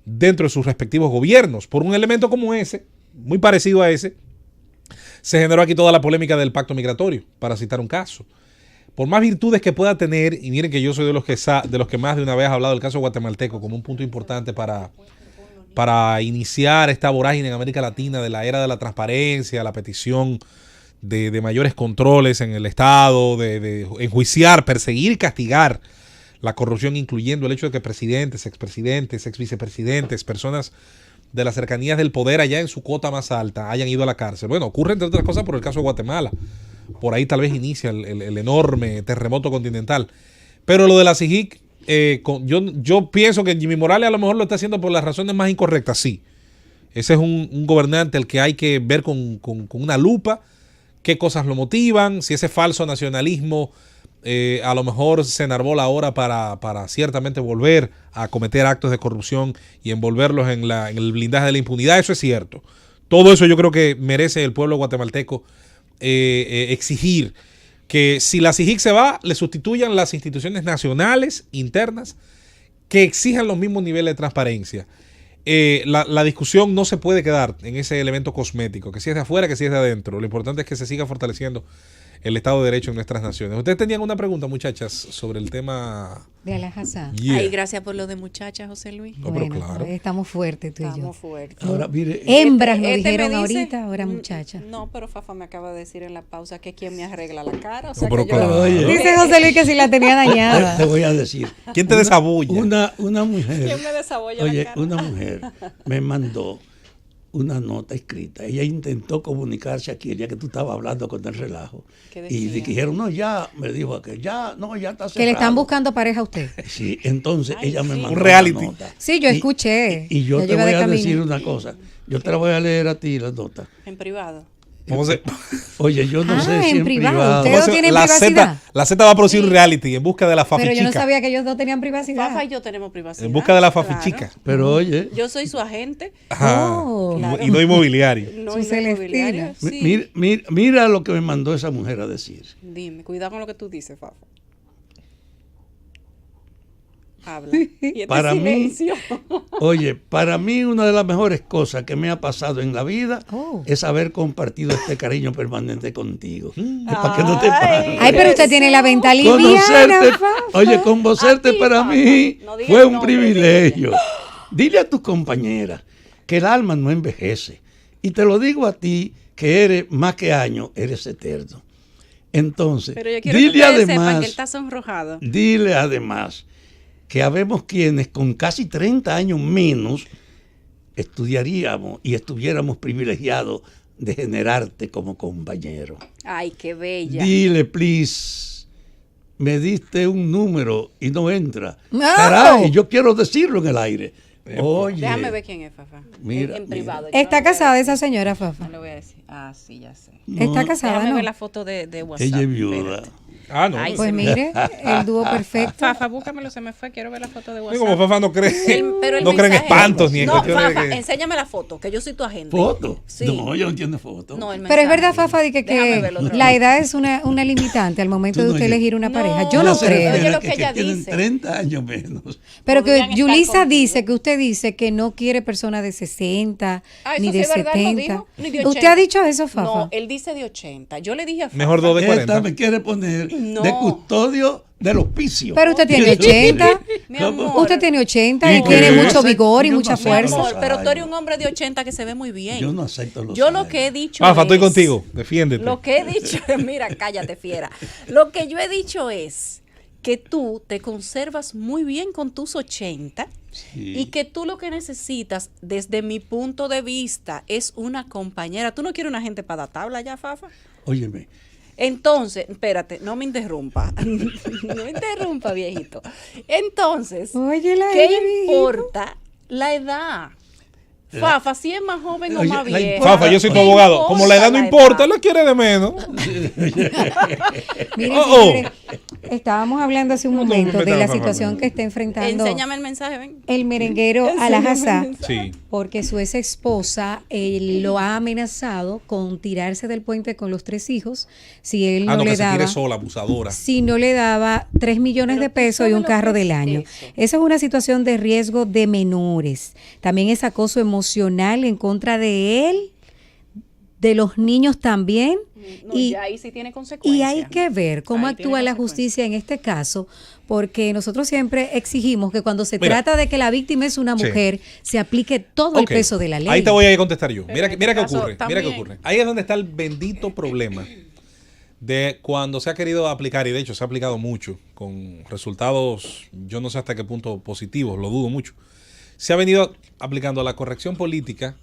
dentro de sus respectivos gobiernos. Por un elemento como ese, muy parecido a ese, se generó aquí toda la polémica del pacto migratorio, para citar un caso. Por más virtudes que pueda tener, y miren que yo soy de los que más de una vez ha hablado del caso guatemalteco como un punto importante para iniciar esta vorágine en América Latina de la era de la transparencia, la petición de mayores controles en el Estado, de enjuiciar, perseguir y castigar la corrupción, incluyendo el hecho de que presidentes, expresidentes, exvicepresidentes, personas de las cercanías del poder allá en su cuota más alta hayan ido a la cárcel. Bueno, ocurre entre otras cosas por el caso de Guatemala. Por ahí tal vez inicia el enorme terremoto continental. Pero lo de la CIGIC, yo pienso que Jimmy Morales a lo mejor lo está haciendo por las razones más incorrectas, sí. Ese es un gobernante al que hay que ver con una lupa qué cosas lo motivan, si ese falso nacionalismo a lo mejor se enarbola ahora para ciertamente volver a cometer actos de corrupción y envolverlos en el blindaje de la impunidad. Eso es cierto. Todo eso yo creo que merece el pueblo guatemalteco exigir que si la CIGIC se va, le sustituyan las instituciones nacionales internas que exijan los mismos niveles de transparencia. La discusión no se puede quedar en ese elemento cosmético, que si es de afuera, que si es de adentro. Lo importante es que se siga fortaleciendo el Estado de Derecho en nuestras naciones. Ustedes tenían una pregunta, muchachas, sobre el tema de Alá Hassan. Yeah. Ay, gracias por lo de muchachas, José Luis. No, bueno, pero claro. Estamos fuertes tú y yo. Estamos fuertes. Ahora, mire, hembras nos dijeron ahorita, ahora muchachas. No, pero Fafa me acaba de decir en la pausa que quién me arregla la cara. O sea, no, pero que claro. yo... Dice José Luis que si la tenía dañada. Te voy a decir. ¿Quién te desabulla? Una mujer. ¿Quién me desabulla Oye, la cara? una mujer me mandó una nota escrita. Ella intentó comunicarse aquí el día que tú estabas hablando con el relajo. Y dijeron, no, ya, me dijo que ya, no, ya está cerrado. Que le están buscando pareja a usted. Sí, entonces ella me mandó un reality. una nota. Sí, yo escuché. Y yo te voy a decir una cosa. Yo te la voy a leer a ti la nota. En privado. Oye, yo no sé si en privado. ¿Ustedes no tienen la privacidad? La Z va a producir un reality en busca de la fafichica. Pero yo no sabía que ellos dos tenían privacidad. Fafa y yo tenemos privacidad. En busca de la fafichica. Claro. Pero oye. Yo soy su agente. Claro. Y no inmobiliario. No inmobiliario. Sí. Mira lo que me mandó esa mujer a decir. Dime, cuidado con lo que tú dices, Fafa. Habla. Y para silencio. para mí una de las mejores cosas que me ha pasado en la vida es haber compartido este cariño permanente contigo. Es para que no te pares. Ay, pero usted tiene la venta liviana. Conocerte para mí fue un privilegio. Dile a tus compañeras que el alma no envejece. Y te lo digo a ti, que eres más que años, eres eterno. Entonces, pero yo quiero dile que además, sepan que él está sonrojado. Dile además que habemos quienes con casi 30 años menos estudiaríamos y estuviéramos privilegiados de generarte como compañero. Ay, qué bella. Dile, please, me diste un número y no entra. No. Caray, yo quiero decirlo en el aire. Oye. Déjame ver quién es, Fafa. Mira, en privado. ¿Está casada esa señora, Fafa? No le voy a decir. Ah, sí, ya sé. ¿Está casada, Déjame no? ver la foto de WhatsApp. Ella es viuda. Espérate. Ah, no. Ay, Pues mire, el dúo perfecto. Fafa, búscamelo, se me fue. Quiero ver la foto de WhatsApp. Como Fafa no cree, Pero el no cree en mensaje- espantos ni en No, cuestiones Fafa, de que... enséñame la foto, que yo soy tu agente. ¿Foto? Sí. No, yo no entiendo foto. No, el Pero es mensaje. verdad, Fafa, de que Déjame verlo otra la vez. edad es una limitante al momento Tú de no usted oyes. elegir una No. pareja. Yo Ella no se creo. refiere- Oye, lo que que ella tienen dice. 30 años menos. Pero que Podrían estar Yulisa contigo. dice que usted dice que no quiere personas de 60 Ah, eso ni sí de es verdad, él lo 70. dijo, ni de ¿Usted 80. ha dicho eso, Fafa? No, él dice de 80. Yo le dije a Fafa. Mejor 2 de 40. Esta me quiere poner No. de custodio del hospicio. Pero usted tiene 80. Mi ¿Cómo? amor. Usted tiene 80 y ¿Y tiene qué? mucho vigor y Yo no mucha sé. Mi fuerza. amor, pero tú eres años. un hombre de 80 que se ve muy bien. Yo no acepto los Yo lo años. que he dicho Fafa, estoy es- contigo. Defiéndete. Lo que he dicho, mira, cállate, fiera. Lo que yo he dicho es que tú te conservas muy bien con tus 80 Sí. y que tú lo que necesitas, desde mi punto de vista, es una compañera. ¿Tú no quieres una gente para la tabla ya, Fafa? Óyeme, Entonces, espérate, no me interrumpa. No me interrumpa, viejito. Entonces, Oye, la ¿qué edad, viejito. importa la edad? Fafa, si es más joven o Oye, más la vieja. Fafa, yo soy tu ¿qué abogado. Como la edad no importa, edad? la quiere de menos. Mire, Oh. señores, estábamos hablando hace un No, momento de vete a la Fafa. situación que está enfrentando Enséñame el mensaje, ven. el merenguero Alajazá, Sí. porque su ex esposa lo ha amenazado con tirarse del puente con los 3 hijos si él Ah, no no, le que se daba. tire sola, abusadora. Si no le daba 3 millones Pero de tú pesos y sabes un lo carro que es del año. eso. Esa es una situación de riesgo de menores. También es acoso emocional en contra de él, de los niños también. No, y, ya ahí sí tiene consecuencias. y hay que ver cómo Ahí tiene actúa la consecuencias. justicia en este caso, porque nosotros siempre exigimos que cuando se Mira. trata de que la víctima es una Sí. mujer, se aplique todo el Ok. peso de la ley. Ahí te voy a contestar yo. Pero Mira, en mira este qué caso ocurre. Mira qué también. ocurre. Ahí es donde está el bendito problema de cuando se ha querido aplicar, y de hecho se ha aplicado mucho, con resultados, yo no sé hasta qué punto positivos, lo dudo mucho. Se ha venido aplicando la corrección política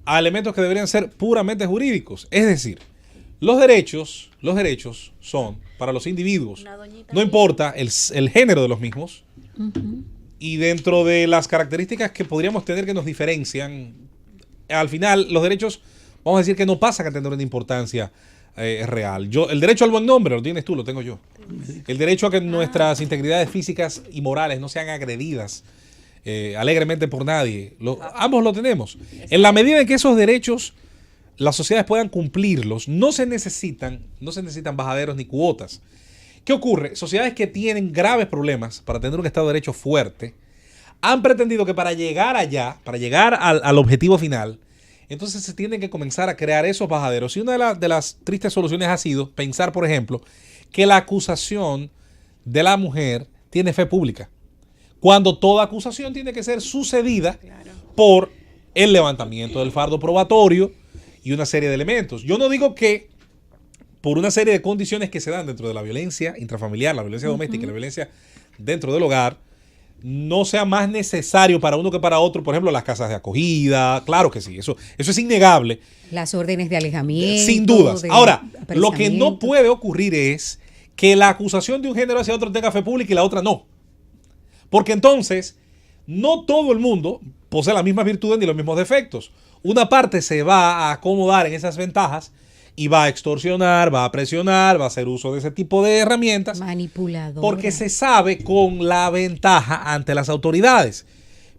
a elementos que deberían ser puramente jurídicos. Es decir, los derechos son para los individuos. Una doñita No ahí. importa el género de los mismos. Y dentro de las características que podríamos tener que nos diferencian, al final los derechos, vamos a decir que no pasan a tener una importancia real. El derecho al buen nombre lo tienes tú, lo tengo yo. El derecho a que nuestras integridades físicas y morales no sean agredidas alegremente por nadie. Ambos lo tenemos. En la medida en que esos derechos las sociedades puedan cumplirlos, no se necesitan bajaderos ni cuotas. ¿Qué ocurre? Sociedades que tienen graves problemas para tener un Estado de Derecho fuerte, han pretendido que para llegar allá, para llegar al objetivo final, entonces se tienen que comenzar a crear esos bajaderos. Y una de las tristes soluciones ha sido pensar, por ejemplo, que la acusación de la mujer tiene fe pública, cuando toda acusación tiene que ser sucedida por el levantamiento del fardo probatorio y una serie de elementos. Yo no digo que por una serie de condiciones que se dan dentro de la violencia intrafamiliar, la violencia doméstica y la violencia dentro del hogar, no sea más necesario para uno que para otro, por ejemplo, las casas de acogida. Claro que sí, eso es innegable. Las órdenes de alejamiento. Sin dudas. de Ahora, lo que no apresamiento. puede ocurrir es que la acusación de un género hacia otro tenga fe pública y la otra no. Porque entonces, no todo el mundo posee las mismas virtudes ni los mismos defectos. Una parte se va a acomodar en esas ventajas y va a extorsionar, va a presionar, va a hacer uso de ese tipo de herramientas. Manipulador. Porque se sabe con la ventaja ante las autoridades.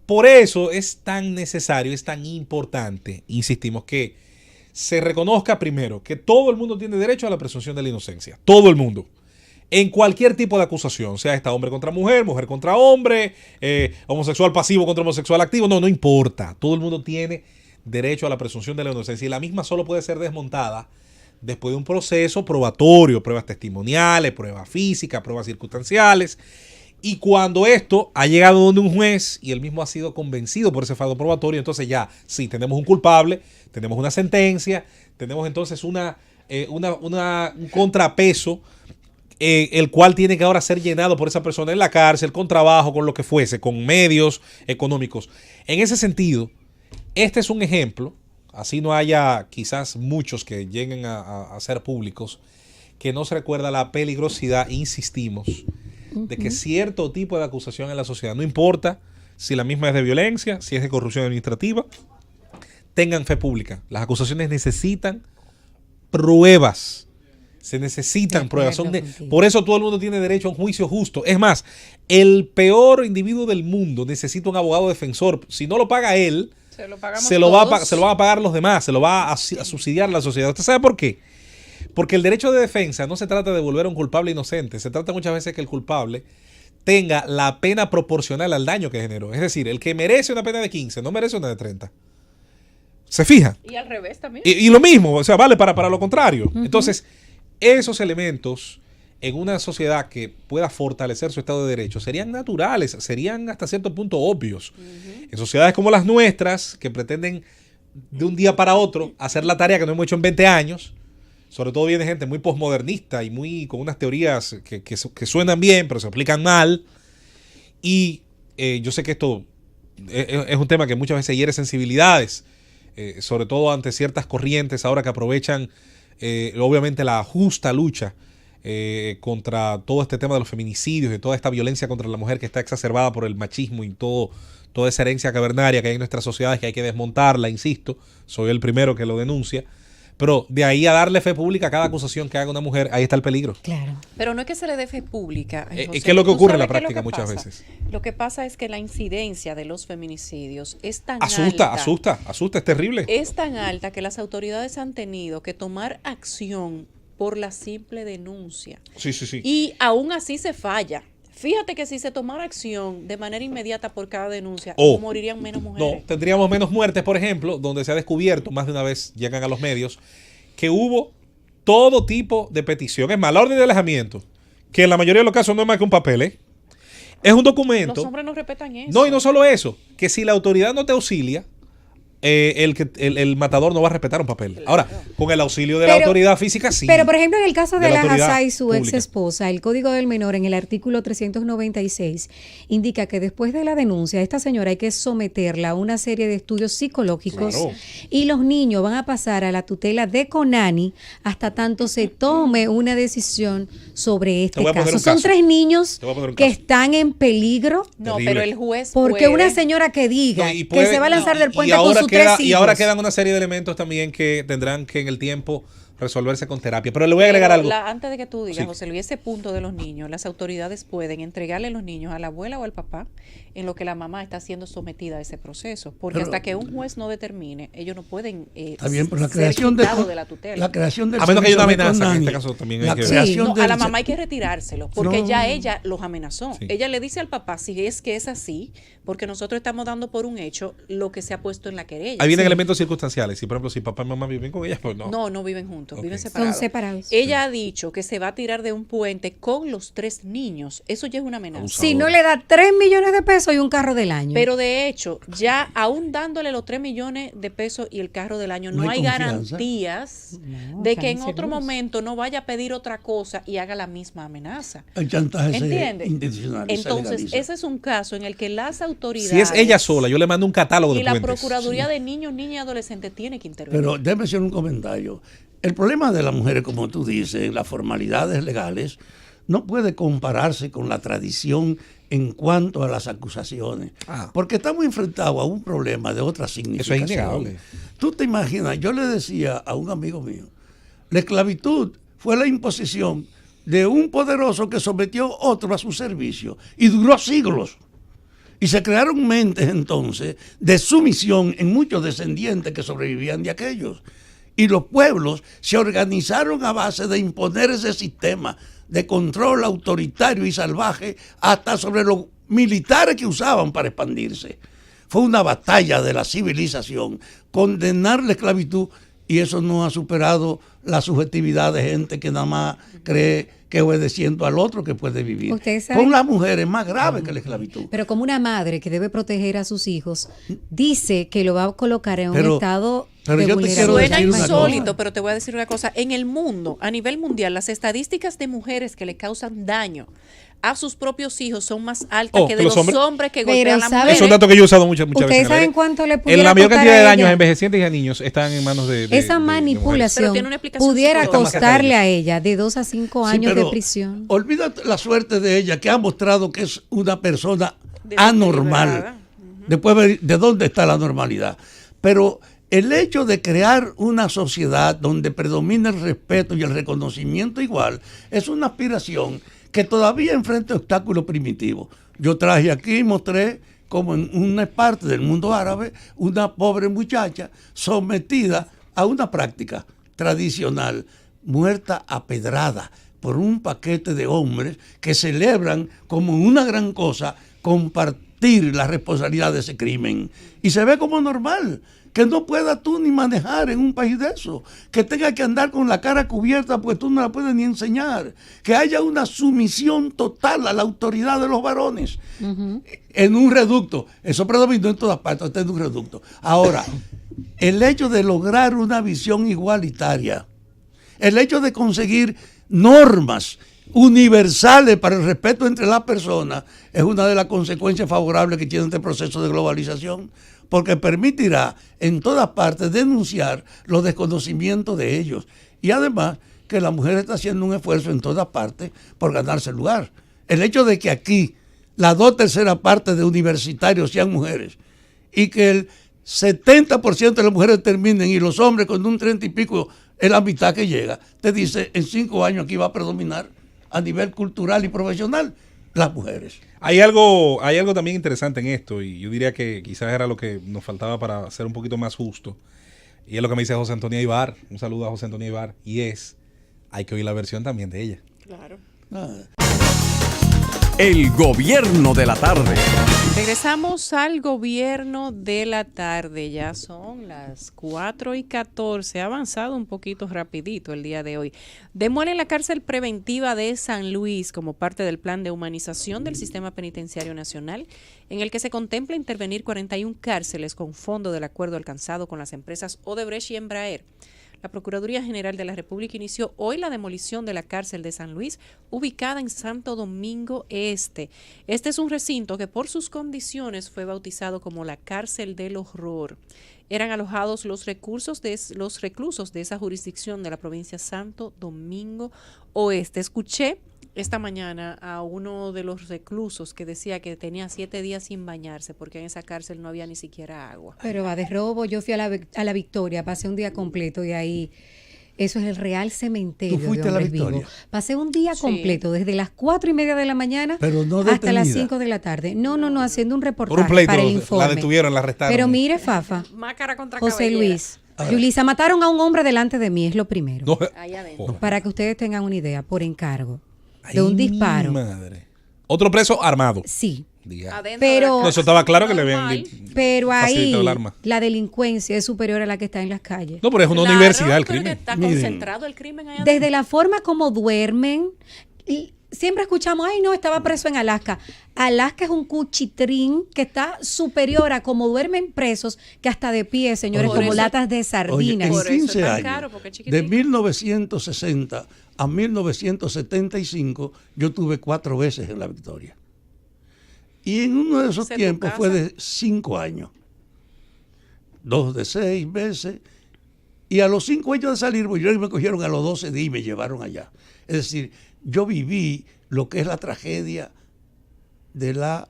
Por eso es tan necesario, es tan importante, insistimos, que se reconozca primero que todo el mundo tiene derecho a la presunción de la inocencia. Todo el mundo. En cualquier tipo de acusación, sea esta hombre contra mujer, mujer contra hombre, homosexual pasivo contra homosexual activo, no importa. Todo el mundo tiene derecho a la presunción de la inocencia y la misma solo puede ser desmontada después de un proceso probatorio, pruebas testimoniales, pruebas físicas, pruebas circunstanciales. Y cuando esto ha llegado donde un juez y él mismo ha sido convencido por ese fardo probatorio, entonces ya, sí, tenemos un culpable, tenemos una sentencia, tenemos entonces un contrapeso, el cual tiene que ahora ser llenado por esa persona en la cárcel, con trabajo, con lo que fuese, con medios económicos. En ese sentido, este es un ejemplo, así no haya quizás muchos que lleguen a ser públicos, que nos recuerda la peligrosidad, insistimos, de que cierto tipo de acusación en la sociedad, no importa si la misma es de violencia, si es de corrupción administrativa, tengan fe pública. Las acusaciones necesitan pruebas. Se necesitan pruebas. Por eso todo el mundo tiene derecho a un juicio justo. Es más, el peor individuo del mundo necesita un abogado defensor. Si no lo paga él, se lo van a pagar los demás, se lo va a subsidiar la sociedad. ¿Usted sabe por qué? Porque el derecho de defensa no se trata de devolver a un culpable inocente. Se trata muchas veces que el culpable tenga la pena proporcional al daño que generó. Es decir, el que merece una pena de 15 no merece una de 30. ¿Se fija? Y al revés también. Y lo mismo, o sea, vale para lo contrario. Entonces, esos elementos en una sociedad que pueda fortalecer su Estado de Derecho serían naturales, serían hasta cierto punto obvios. En sociedades como las nuestras, que pretenden de un día para otro hacer la tarea que no hemos hecho en 20 años, sobre todo viene gente muy posmodernista y muy con unas teorías que suenan bien, pero se aplican mal. Y yo sé que esto es un tema que muchas veces hiere sensibilidades, sobre todo ante ciertas corrientes ahora que aprovechan obviamente la justa lucha contra todo este tema de los feminicidios y toda esta violencia contra la mujer que está exacerbada por el machismo y toda esa herencia cavernaria que hay en nuestras sociedades, que hay que desmontarla, insisto, soy el primero que lo denuncia. Pero de ahí a darle fe pública a cada acusación que haga una mujer, ahí está el peligro. Claro. Pero no es que se le dé fe pública. ¿Qué es lo que ocurre en la práctica muchas veces? Lo que pasa es que la incidencia de los feminicidios es tan asusta, es terrible. Es tan alta que las autoridades han tenido que tomar acción por la simple denuncia. Sí. Y aún así se falla. Fíjate que si se tomara acción de manera inmediata por cada denuncia, morirían menos mujeres. No, tendríamos menos muertes, por ejemplo, donde se ha descubierto, más de una vez llegan a los medios, que hubo todo tipo de petición. Es más, la orden de alejamiento, que en la mayoría de los casos no es más que un papel, es un documento. Los hombres no respetan eso. No, y no solo eso, que si la autoridad no te auxilia, el matador no va a respetar un papel. Claro. Ahora, con el auxilio de la autoridad física, sí. Pero, por ejemplo, en el caso de la Hassai y su pública. ex esposa, el Código del Menor, en el artículo 396, indica que después de la denuncia, a esta señora hay que someterla a una serie de estudios psicológicos, claro, y los niños van a pasar a la tutela de CONANI hasta tanto se tome una decisión sobre este caso. Son 3 niños que están en peligro. No, pero el juez porque una señora que diga que se va a lanzar del puente con sus 3 hijos. Y ahora quedan una serie de elementos también que tendrán que en el tiempo resolverse con terapia. Pero le voy a agregar algo. Antes de que tú digas, José Luis, ese punto de los niños, las autoridades pueden entregarle los niños a la abuela o al papá en lo que la mamá está siendo sometida a ese proceso. Porque hasta que un juez no determine, ellos no pueden está bien, pero la creación de la tutela. La creación del a menos que haya una amenaza, en este caso también hay que ver. A la mamá hay que retirárselo, porque ya ella los amenazó. Sí. Ella le dice al papá, si es que es así, porque nosotros estamos dando por un hecho lo que se ha puesto en la querella. Ahí vienen elementos circunstanciales. Si, por ejemplo, si papá y mamá viven con ella, pues no. No viven juntos. Okay. Viven separados. Son separados. Ella ha dicho que se va a tirar de un puente con los 3 niños. Eso ya es una amenaza. Si no le da 3 millones de pesos y un carro del año. Pero de hecho, ya aún dándole los 3 millones de pesos y el carro del año, no hay garantías de que en otro momento no vaya a pedir otra cosa y haga la misma amenaza. El chantaje intencional. Entonces, ese es un caso en el que las autoridades... Si es ella sola, yo le mando un catálogo de puentes. Y la Procuraduría de Niños, Niñas y Adolescentes tiene que intervenir. Pero déjame hacer un comentario. El problema de las mujeres, como tú dices, las formalidades legales, no puede compararse con la tradición en cuanto a las acusaciones. Porque estamos enfrentados a un problema de otra significación. Eso es innegable. Tú te imaginas, yo le decía a un amigo mío, la esclavitud fue la imposición de un poderoso que sometió a otro a su servicio y duró siglos. Y se crearon mentes entonces de sumisión en muchos descendientes que sobrevivían de aquellos. Y los pueblos se organizaron a base de imponer ese sistema de control autoritario y salvaje hasta sobre los militares que usaban para expandirse. Fue una batalla de la civilización, condenar la esclavitud, y eso no ha superado la subjetividad de gente que nada más cree que obedeciendo al otro que puede vivir. Con las mujeres es más grave que la esclavitud. Pero como una madre que debe proteger a sus hijos, dice que lo va a colocar en un estado de vulnerabilidad. Suena insólito, pero te voy a decir una cosa. En el mundo, a nivel mundial, las estadísticas de mujeres que le causan daño a sus propios hijos son más altas que de los hombres que golpean a las mujeres. Es un dato que yo he usado muchas veces. ¿Ustedes saben cuánto le pudiera la mayor cantidad de daños a envejecientes y a niños están en manos de esa manipulación pudiera costarle a ella de 2 a 5 años de prisión. Olvídate la suerte de ella, que ha mostrado que es una persona anormal. después ver de dónde está la normalidad. Pero el hecho de crear una sociedad donde predomina el respeto y el reconocimiento igual es una aspiración que todavía enfrenta obstáculos primitivos. Yo traje aquí y mostré como en una parte del mundo árabe, una pobre muchacha sometida a una práctica tradicional, muerta a pedrada por un paquete de hombres que celebran como una gran cosa compartir la responsabilidad de ese crimen. Y se ve como normal que no puedas tú ni manejar en un país de eso, que tengas que andar con la cara cubierta pues tú no la puedes ni enseñar, que haya una sumisión total a la autoridad de los varones en un reducto. Eso predominó en todas partes, está en un reducto. Ahora, el hecho de lograr una visión igualitaria, el hecho de conseguir normas universales para el respeto entre las personas es una de las consecuencias favorables que tiene este proceso de globalización, porque permitirá en todas partes denunciar los desconocimientos de ellos. Y además que la mujer está haciendo un esfuerzo en todas partes por ganarse el lugar. El hecho de que aquí las 2/3 partes de universitarios sean mujeres y que el 70% de las mujeres terminen y los hombres con un 30 y pico es la mitad que llega, te dice en 5 años aquí va a predominar a nivel cultural y profesional las mujeres. Hay algo también interesante en esto, y yo diría que quizás era lo que nos faltaba para ser un poquito más justo, y es lo que me dice José Antonio Ibar. Un saludo a José Antonio Ibar, y hay que oír la versión también de ella. Claro. El gobierno de la tarde. Regresamos al gobierno de la tarde. Ya son las 4:14. Ha avanzado un poquito rapidito el día de hoy. Demuelen la cárcel preventiva de San Luis como parte del plan de humanización del sistema penitenciario nacional, en el que se contempla intervenir 41 cárceles con fondo del acuerdo alcanzado con las empresas Odebrecht y Embraer. La Procuraduría General de la República inició hoy la demolición de la cárcel de San Luis, ubicada en Santo Domingo Este. Este es un recinto que por sus condiciones fue bautizado como la cárcel del horror. Eran alojados los reclusos de esa jurisdicción de la provincia Santo Domingo Oeste. Escuché esta mañana a uno de los reclusos que decía que tenía 7 días sin bañarse porque en esa cárcel no había ni siquiera agua. Pero va de robo. Yo fui a la Victoria, pasé un día completo y ahí, eso es el real cementerio. ¿Tú fuiste de a la hombres Victoria? vivos. Pasé un día completo, desde las 4:30 de la mañana Pero no hasta las detenida. 5 de la tarde. No, haciendo un reportaje Por un pleito, para el informe. la detuvieron, la arrestaron. Pero mire, Fafa, Máscara contra José cabellera. Luis, Yulisa, mataron a un hombre delante de mí, es lo primero. No, Ahí adentro. Para que ustedes tengan una idea, por encargo ay, de un mi disparo. madre. Otro preso armado. Sí. Diga. Adentro Pero- de No, eso estaba claro que le habían normal. Pero ahí facilitado el arma. la delincuencia es superior a la que está en las calles. No, pero es una Claro, universidad el pero que crimen. está Miren. concentrado el crimen ahí adentro. Desde la forma como duermen, y siempre escuchamos, ay no, estaba preso en Alaska. Alaska es un cuchitrín que está superior a cómo duermen presos, que hasta de pie, señores, Por como eso- latas de Oye, sardinas. en Por eso es 15 tan años, caro, porque es de chiquitico. 1960 a 1975, yo tuve 4 veces en la Victoria. Y en uno de esos ¿Esa es tu tiempos fue casa? de 5 años. 2 de 6 meses. Y a los 5 años de salir, pues yo me cogieron a los 12 días y me llevaron allá. Es decir, yo viví lo que es la tragedia de la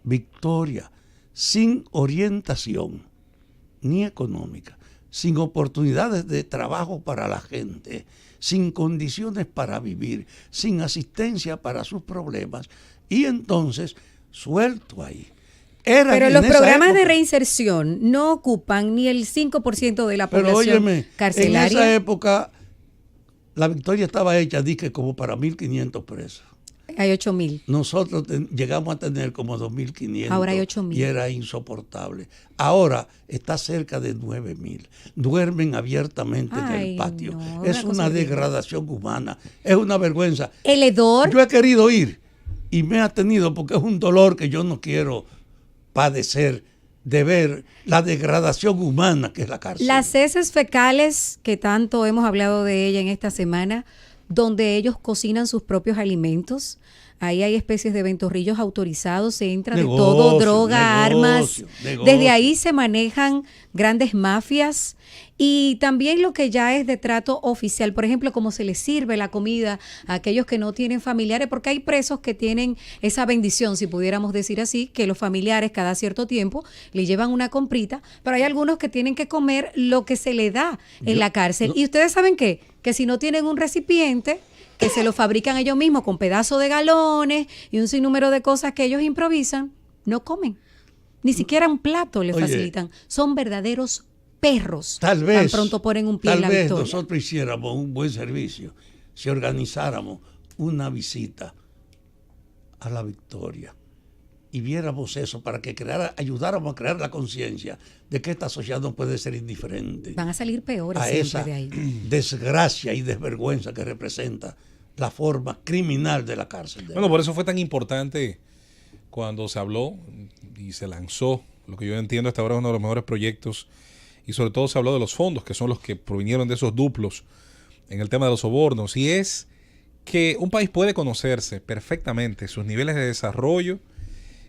Victoria, sin orientación ni económica, sin oportunidades de trabajo para la gente, sin condiciones para vivir, sin asistencia para sus problemas, y entonces suelto ahí. Era Pero en los esa programas de época- reinserción no ocupan ni el 5% de la Pero población óyeme, en carcelaria. esa época la Victoria estaba hecha, dije, como para 1.500 presos. Hay 8,000. Nosotros llegamos a tener como 2.500. Ahora hay 8,000. Y era insoportable. Ahora está cerca de 9.000. Duermen abiertamente en Ay, el patio. no, Es una cosa una horrible. degradación humana. Es una vergüenza. El hedor, Yo he querido ir y me ha tenido porque es un dolor que yo no quiero padecer de ver la degradación humana que es la cárcel. las heces fecales, que tanto hemos hablado de ella en esta semana, donde ellos cocinan sus propios alimentos, Ahí hay especies de ventorrillos autorizados, se entra de Negocio, todo, droga, armas. negocio. Desde ahí se manejan grandes mafias y también lo que ya es de trato oficial. Por ejemplo, cómo se les sirve la comida a aquellos que no tienen familiares, porque hay presos que tienen esa bendición, si pudiéramos decir así, que los familiares cada cierto tiempo le llevan una comprita, pero hay algunos que tienen que comer lo que se le da en la cárcel. Y ustedes saben qué, que si no tienen un recipiente, que se lo fabrican ellos mismos con pedazos de galones y un sinnúmero de cosas que ellos improvisan, no comen. Ni siquiera un plato le facilitan. Son verdaderos perros. Tal vez, tan pronto ponen un pie en la victoria. Nosotros hiciéramos un buen servicio si organizáramos una visita a la Victoria y viéramos eso para que ayudáramos a crear la conciencia de que esta sociedad no puede ser indiferente. Van a salir peores a siempre esa de ahí. desgracia y desvergüenza que representa la forma criminal de la cárcel. Bueno, por eso fue tan importante cuando se habló y se lanzó, lo que yo entiendo hasta ahora es uno de los mejores proyectos, y sobre todo se habló de los fondos, que son los que provinieron de esos duplos en el tema de los sobornos, y es que un país puede conocerse perfectamente sus niveles de desarrollo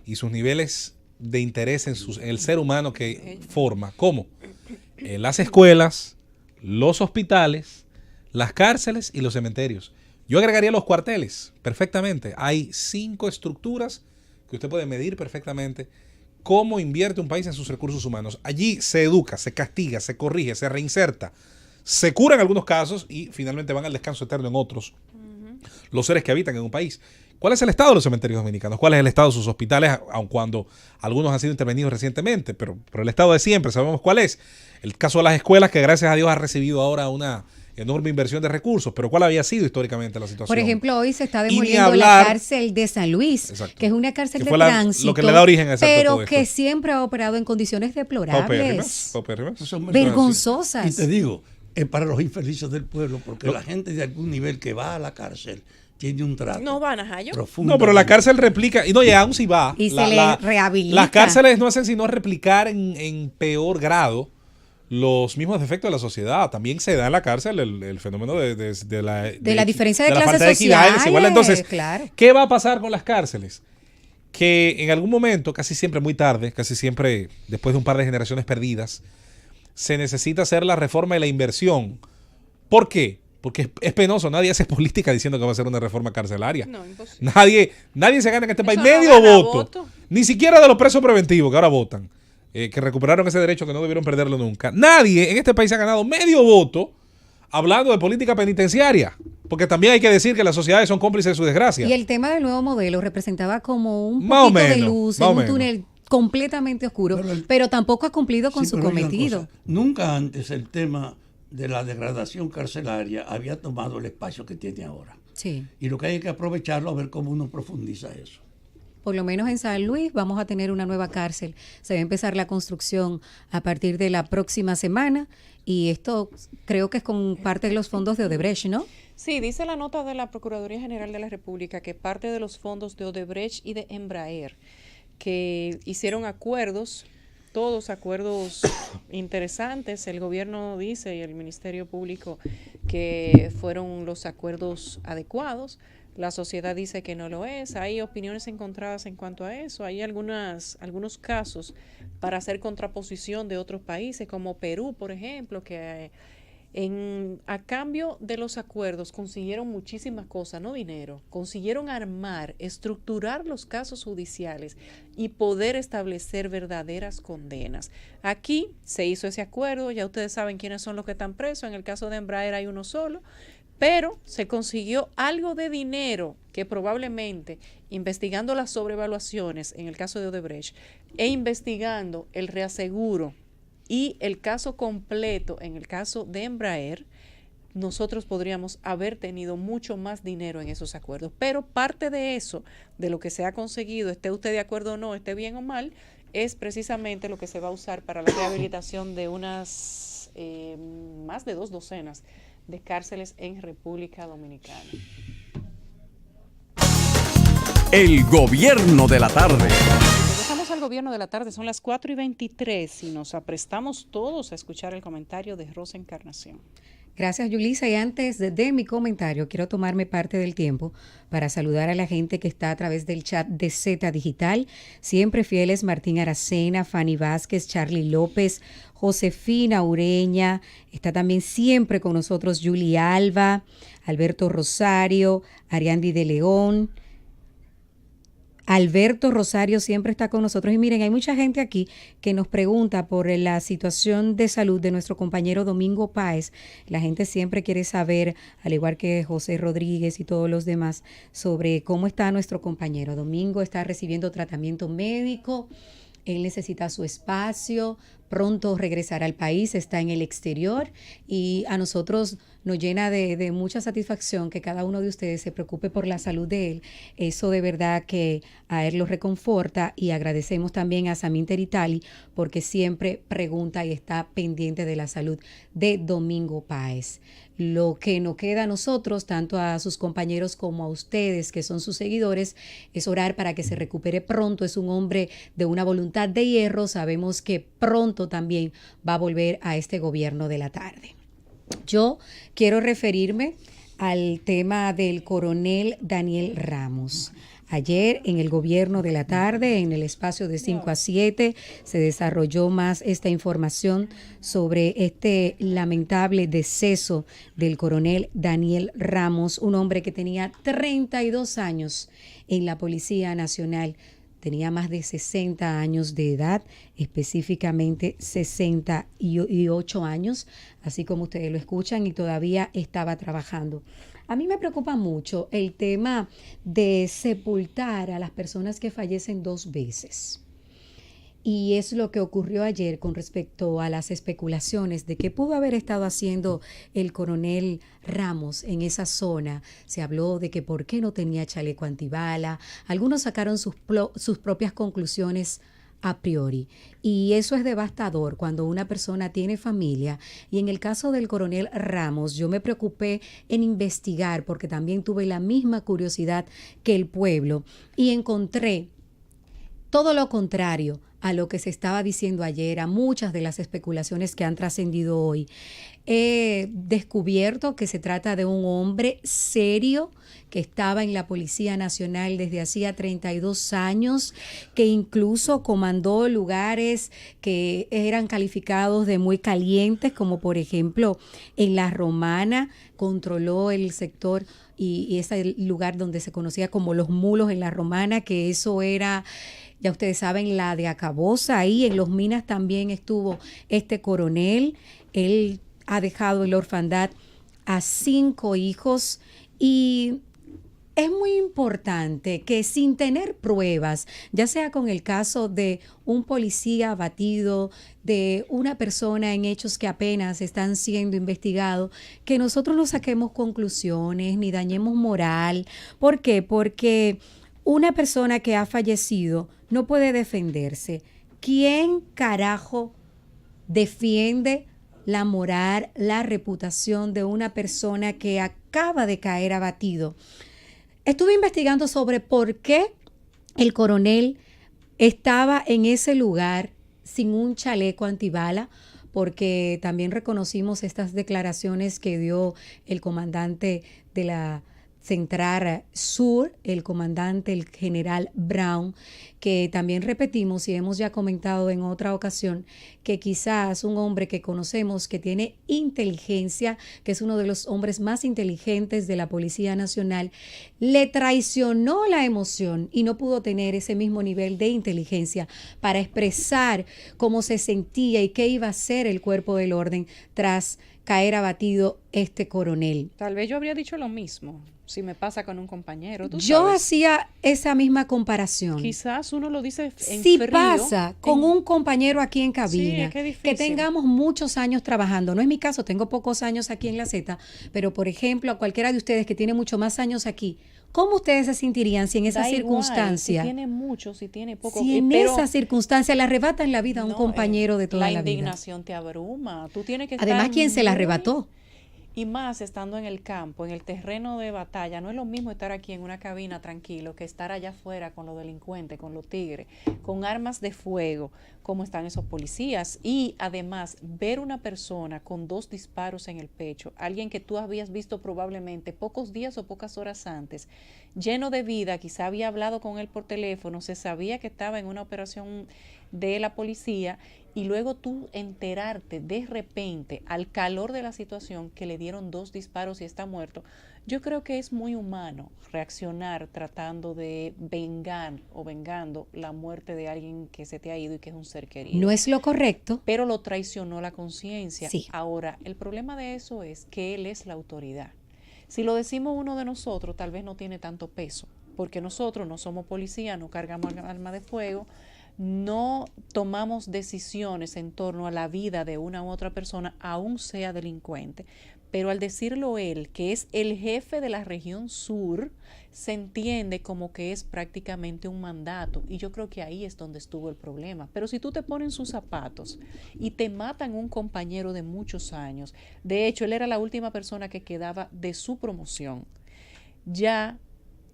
y sus niveles de interés en el ser humano que forma. ¿Cómo? Las escuelas, los hospitales, las cárceles y los cementerios. Yo agregaría los cuarteles, perfectamente. Hay 5 estructuras que usted puede medir perfectamente cómo invierte un país en sus recursos humanos. Allí se educa, se castiga, se corrige, se reinserta, se cura en algunos casos y finalmente van al descanso eterno en otros. Los seres que habitan en un país. ¿Cuál es el estado de los cementerios dominicanos? ¿Cuál es el estado de sus hospitales? Aun cuando algunos han sido intervenidos recientemente, pero el estado de siempre, sabemos cuál es. El caso de las escuelas, que gracias a Dios ha recibido ahora una enorme inversión de recursos, pero ¿cuál había sido históricamente la situación? Por ejemplo, hoy se está demoliendo la cárcel de San Luis, que es una cárcel de tránsito, lo que le da origen a pero que siempre ha operado en condiciones deplorables, vergonzosas. Y te digo, es para los infelices del pueblo, porque la gente de algún nivel que va a la cárcel tiene un trato. No van a Jayo. No, pero la cárcel replica, y no, y aún si va. Y se le rehabilita. Las cárceles no hacen sino replicar en peor grado los mismos defectos de la sociedad. También se da en la cárcel el fenómeno de la diferencia de la clases falta de equidad, sociales. desigualdad. Entonces, claro. ¿qué va a pasar con las cárceles? Que en algún momento, casi siempre muy tarde, casi siempre después de un par de generaciones perdidas, se necesita hacer la reforma y la inversión. ¿Por qué? Porque es penoso. Nadie hace política diciendo que va a ser una reforma carcelaria. No, imposible. Nadie se gana en este país medio voto. Ni siquiera de los presos preventivos que ahora votan. Que recuperaron ese derecho que no debieron perderlo nunca. Nadie en este país ha ganado medio voto hablando de política penitenciaria, porque también hay que decir que las sociedades son cómplices de su desgracia. Y el tema del nuevo modelo representaba como un poquito de luz en un túnel completamente oscuro, pero tampoco ha cumplido con su cometido. Nunca antes el tema de la degradación carcelaria había tomado el espacio que tiene ahora. Sí. Y lo que hay que aprovecharlo a ver cómo uno profundiza eso. Por lo menos en San Luis vamos a tener una nueva cárcel. Se va a empezar la construcción a partir de la próxima semana y esto creo que es con parte de los fondos de Odebrecht, ¿no? Sí, dice la nota de la Procuraduría General de la República que parte de los fondos de Odebrecht y de Embraer, que hicieron acuerdos, todos acuerdos interesantes. El gobierno dice y el Ministerio Público que fueron los acuerdos adecuados. La sociedad dice que no lo es. Hay opiniones encontradas en cuanto a eso. Hay algunos casos para hacer contraposición de otros países, como Perú, por ejemplo, que a cambio de los acuerdos consiguieron muchísimas cosas, no dinero. Consiguieron armar, estructurar los casos judiciales y poder establecer verdaderas condenas. Aquí se hizo ese acuerdo, ya ustedes saben quiénes son los que están presos. En el caso de Embraer hay uno solo. Pero se consiguió algo de dinero que probablemente, investigando las sobrevaluaciones en el caso de Odebrecht e investigando el reaseguro y el caso completo en el caso de Embraer, nosotros podríamos haber tenido mucho más dinero en esos acuerdos. Pero parte de eso, de lo que se ha conseguido, esté usted de acuerdo o no, esté bien o mal, es precisamente lo que se va a usar para la rehabilitación de unas más de 2 docenas de cárceles en República Dominicana. El gobierno de la tarde. Regresamos al gobierno de la tarde, son las 4:23 y nos aprestamos todos a escuchar el comentario de Rosa Encarnación. Gracias, Yulisa. Y antes de mi comentario, quiero tomarme parte del tiempo para saludar a la gente que está a través del chat de Z Digital. Siempre fieles: Martín Aracena, Fanny Vázquez, Charlie López, Josefina Ureña. Está también siempre con nosotros Yuli Alba, Alberto Rosario, Ariandi de León. Alberto Rosario siempre está con nosotros. Y miren, hay mucha gente aquí que nos pregunta por la situación de salud de nuestro compañero Domingo Páez. La gente siempre quiere saber, al igual que José Rodríguez y todos los demás, sobre cómo está nuestro compañero. Domingo está recibiendo tratamiento médico. Él necesita su espacio, pronto regresará al país, está en el exterior y a nosotros nos llena de mucha satisfacción que cada uno de ustedes se preocupe por la salud de él. Eso de verdad que a él lo reconforta, y agradecemos también a Samin Teritali porque siempre pregunta y está pendiente de la salud de Domingo Páez. Lo que nos queda a nosotros, tanto a sus compañeros como a ustedes que son sus seguidores, es orar para que se recupere pronto. Es un hombre de una voluntad de hierro. Sabemos que pronto también va a volver a este gobierno de la tarde. Yo quiero referirme al tema del coronel Daniel Ramos. Ayer en el gobierno de la tarde, en el espacio de 5 a 7, se desarrolló más esta información sobre este lamentable deceso del coronel Daniel Ramos, un hombre que tenía 32 años en la Policía Nacional. Tenía más de 60 años de edad, específicamente 68 años, así como ustedes lo escuchan, y todavía estaba trabajando. A mí me preocupa mucho el tema de sepultar a las personas que fallecen 2 veces. Y es lo que ocurrió ayer con respecto a las especulaciones de qué pudo haber estado haciendo el coronel Ramos en esa zona. Se habló de que por qué no tenía chaleco antibala. Algunos sacaron sus propias conclusiones a priori. Y eso es devastador cuando una persona tiene familia. Y en el caso del coronel Ramos, yo me preocupé en investigar porque también tuve la misma curiosidad que el pueblo y encontré todo lo contrario a lo que se estaba diciendo ayer, a muchas de las especulaciones que han trascendido hoy. He descubierto que se trata de un hombre serio que estaba en la Policía Nacional desde hacía 32 años, que incluso comandó lugares que eran calificados de muy calientes, como por ejemplo en La Romana, controló el sector y ese lugar donde se conocía como Los Mulos en La Romana, que eso era... Ya ustedes saben, la de Acabosa, ahí en Los Minas también estuvo este coronel. Él ha dejado en la orfandad a 5 hijos y es muy importante que sin tener pruebas, ya sea con el caso de un policía abatido, de una persona en hechos que apenas están siendo investigados, que nosotros no saquemos conclusiones ni dañemos moral. ¿Por qué? Porque una persona que ha fallecido no puede defenderse. ¿Quién carajo defiende la moral, la reputación de una persona que acaba de caer abatido? Estuve investigando sobre por qué el coronel estaba en ese lugar sin un chaleco antibala, porque también reconocimos estas declaraciones que dio el comandante de la Central Sur, el comandante, el general Brown, que también repetimos y hemos ya comentado en otra ocasión, que quizás un hombre que conocemos que tiene inteligencia, que es uno de los hombres más inteligentes de la Policía Nacional, le traicionó la emoción y no pudo tener ese mismo nivel de inteligencia para expresar cómo se sentía y qué iba a hacer el cuerpo del orden tras caer abatido este coronel. Tal vez yo habría dicho lo mismo si me pasa con un compañero. Yo hacía esa misma comparación. Quizás uno lo dice en si frío, pasa con un compañero aquí en cabina, sí, que tengamos muchos años trabajando. No es mi caso, tengo pocos años aquí en la Z, pero por ejemplo a cualquiera de ustedes que tiene mucho más años aquí, ¿cómo ustedes se sentirían si en esa circunstancia, si tiene mucho, si tiene poco, si en esa circunstancia le arrebatan la vida a un compañero de toda la vida? La indignación te abruma. Tú tienes que Además, ¿quién se la arrebató? Y más estando en el campo, en el terreno de batalla, no es lo mismo estar aquí en una cabina tranquilo que estar allá afuera con los delincuentes, con los tigres, con armas de fuego, como están esos policías. Y además, ver una persona con 2 disparos en el pecho, alguien que tú habías visto probablemente pocos días o pocas horas antes, lleno de vida, quizá había hablado con él por teléfono, se sabía que estaba en una operación de la policía, y luego tú enterarte de repente al calor de la situación que le dieron 2 disparos y está muerto. Yo creo que es muy humano reaccionar tratando de vengar o vengando la muerte de alguien que se te ha ido y que es un ser querido. No es lo correcto, pero lo traicionó la conciencia. Sí. Ahora, el problema de eso es que él es la autoridad. Si lo decimos uno de nosotros, tal vez no tiene tanto peso, porque nosotros no somos policía, no cargamos arma de fuego, no tomamos decisiones en torno a la vida de una u otra persona, aún sea delincuente. Pero al decirlo él, que es el jefe de la región sur, se entiende como que es prácticamente un mandato. Y yo creo que ahí es donde estuvo el problema. Pero si tú te pones en sus zapatos y te matan un compañero de muchos años, de hecho, él era la última persona que quedaba de su promoción, ya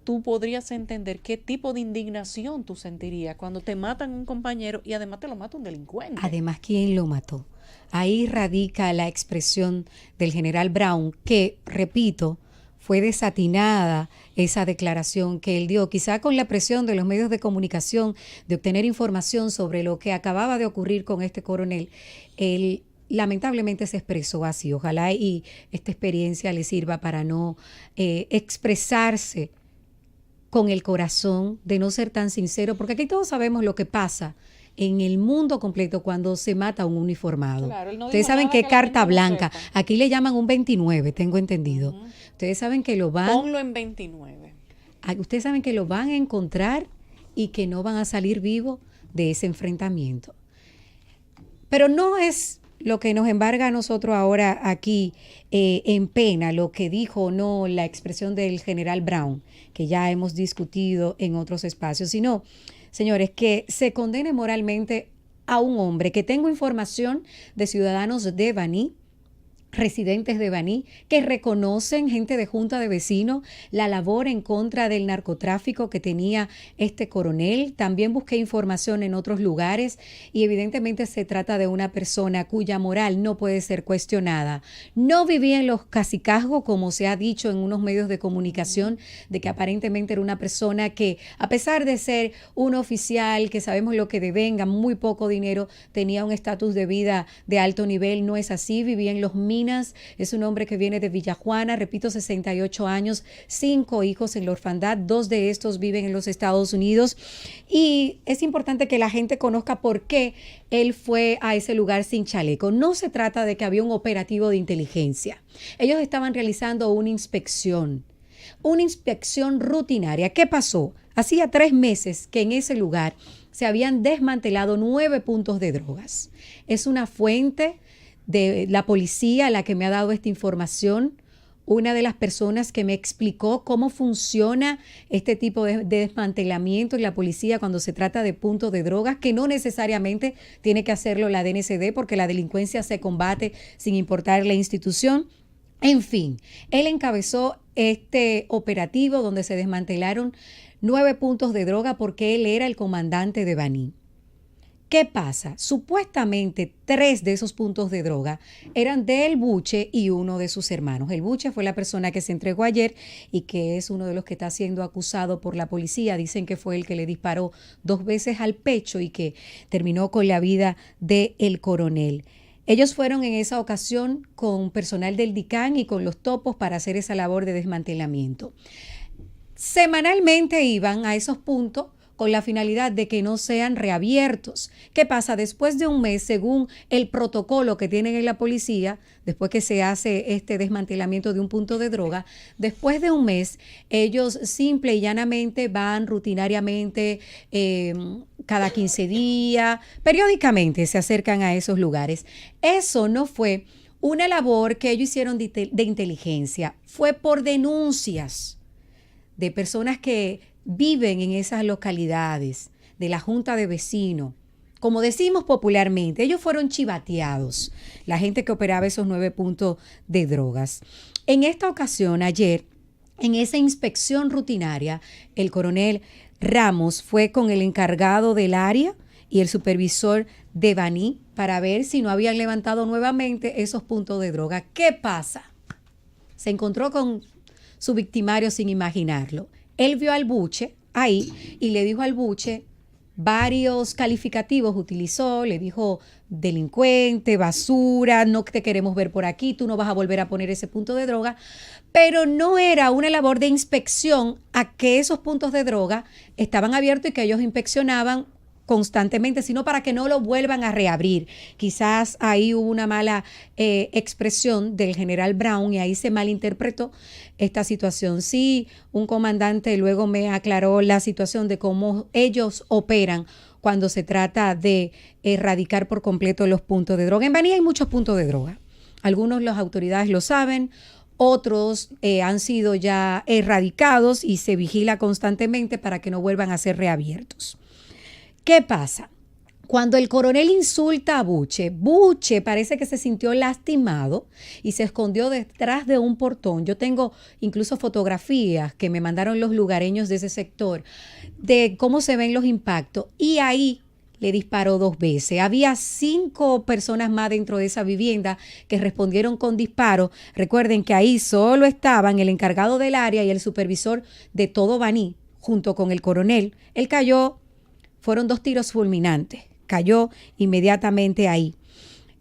tú podrías entender qué tipo de indignación tú sentirías cuando te matan un compañero y además te lo mata un delincuente. además, ¿quién lo mató? Ahí radica la expresión del general Brown, que, repito, fue desatinada esa declaración que él dio, quizá con la presión de los medios de comunicación, de obtener información sobre lo que acababa de ocurrir con este coronel. Él lamentablemente se expresó así. Ojalá y esta experiencia le sirva para no expresarse con el corazón, de no ser tan sincero, porque aquí todos sabemos lo que pasa en el mundo completo cuando se mata a un uniformado. Claro, él no Ustedes dijo saben nada que que la carta gente no blanca, sepa. aquí le llaman un 29, tengo entendido. Ustedes saben que lo van, Ponlo en 29. ustedes saben que lo van a encontrar y que no van a salir vivos de ese enfrentamiento. Pero no es lo que nos embarga a nosotros ahora aquí en pena, lo que dijo o no la expresión del general Brown, que ya hemos discutido en otros espacios, sino, señores, que se condene moralmente a un hombre, que tengo información de ciudadanos de Baní, residentes de Baní, que reconocen, gente de junta de vecinos, la labor en contra del narcotráfico que tenía este coronel. También busqué información en otros lugares y evidentemente se trata de una persona cuya moral no puede ser cuestionada. No vivía en los cacicazgos, como se ha dicho en unos medios de comunicación, de que aparentemente era una persona que, a pesar de ser un oficial, que sabemos lo que devenga, muy poco dinero, tenía un estatus de vida de alto nivel. No es así, vivía en los Minas. Es un hombre que viene de Villajuana, repito, 68 años, 5 hijos en la orfandad, 2 de estos viven en los Estados Unidos. Y es importante que la gente conozca por qué él fue a ese lugar sin chaleco. No se trata de que había un operativo de inteligencia. Ellos estaban realizando una inspección rutinaria. ¿Qué pasó? Hacía 3 meses que en ese lugar se habían desmantelado 9 puntos de drogas. Es una fuente de la policía la que me ha dado esta información, una de las personas que me explicó cómo funciona este tipo de desmantelamiento en la policía cuando se trata de puntos de drogas, que no necesariamente tiene que hacerlo la DNCD, porque la delincuencia se combate sin importar la institución. En fin, él encabezó este operativo donde se desmantelaron 9 puntos de droga porque él era el comandante de Baní. ¿Qué pasa? Supuestamente 3 de esos puntos de droga eran del Buche y uno de sus hermanos. El Buche fue la persona que se entregó ayer y que es uno de los que está siendo acusado por la policía. Dicen que fue el que le disparó 2 veces al pecho y que terminó con la vida del coronel. Ellos fueron en esa ocasión con personal del DICAN y con los topos para hacer esa labor de desmantelamiento. Semanalmente iban a esos puntos con la finalidad de que no sean reabiertos. ¿Qué pasa? Después de un mes, según el protocolo que tienen en la policía, después que se hace este desmantelamiento de un punto de droga, después de un mes, ellos simple y llanamente van rutinariamente, cada 15 días, periódicamente se acercan a esos lugares. Eso no fue una labor que ellos hicieron de inteligencia, fue por denuncias de personas que viven en esas localidades, de la junta de vecinos, como decimos popularmente, ellos fueron chivateados, la gente que operaba esos 9 puntos de drogas. En esta ocasión, ayer, en esa inspección rutinaria, el coronel Ramos fue con el encargado del área y el supervisor de Baní para ver si no habían levantado nuevamente esos puntos de droga. ¿Qué pasa? Se encontró con su victimario sin imaginarlo. Él vio al buche ahí y le dijo al buche varios calificativos, utilizó, le dijo delincuente, basura, no te queremos ver por aquí, tú no vas a volver a poner ese punto de droga, pero no era una labor de inspección a que esos puntos de droga estaban abiertos y que ellos inspeccionaban constantemente, sino para que no lo vuelvan a reabrir. Quizás ahí hubo una mala expresión del general Brown y ahí se malinterpretó esta situación. Sí, un comandante luego me aclaró la situación de cómo ellos operan cuando se trata de erradicar por completo los puntos de droga. En Baní hay muchos puntos de droga. Algunos las autoridades lo saben, otros han sido ya erradicados y se vigila constantemente para que no vuelvan a ser reabiertos. ¿Qué pasa? Cuando el coronel insulta a Buche, Buche parece que se sintió lastimado y se escondió detrás de un portón. Yo tengo incluso fotografías que me mandaron los lugareños de ese sector de cómo se ven los impactos y ahí le disparó 2 veces. Había 5 personas más dentro de esa vivienda que respondieron con disparos. Recuerden que ahí solo estaban el encargado del área y el supervisor de todo Baní junto con el coronel. Él cayó. Fueron 2 tiros fulminantes, cayó inmediatamente ahí.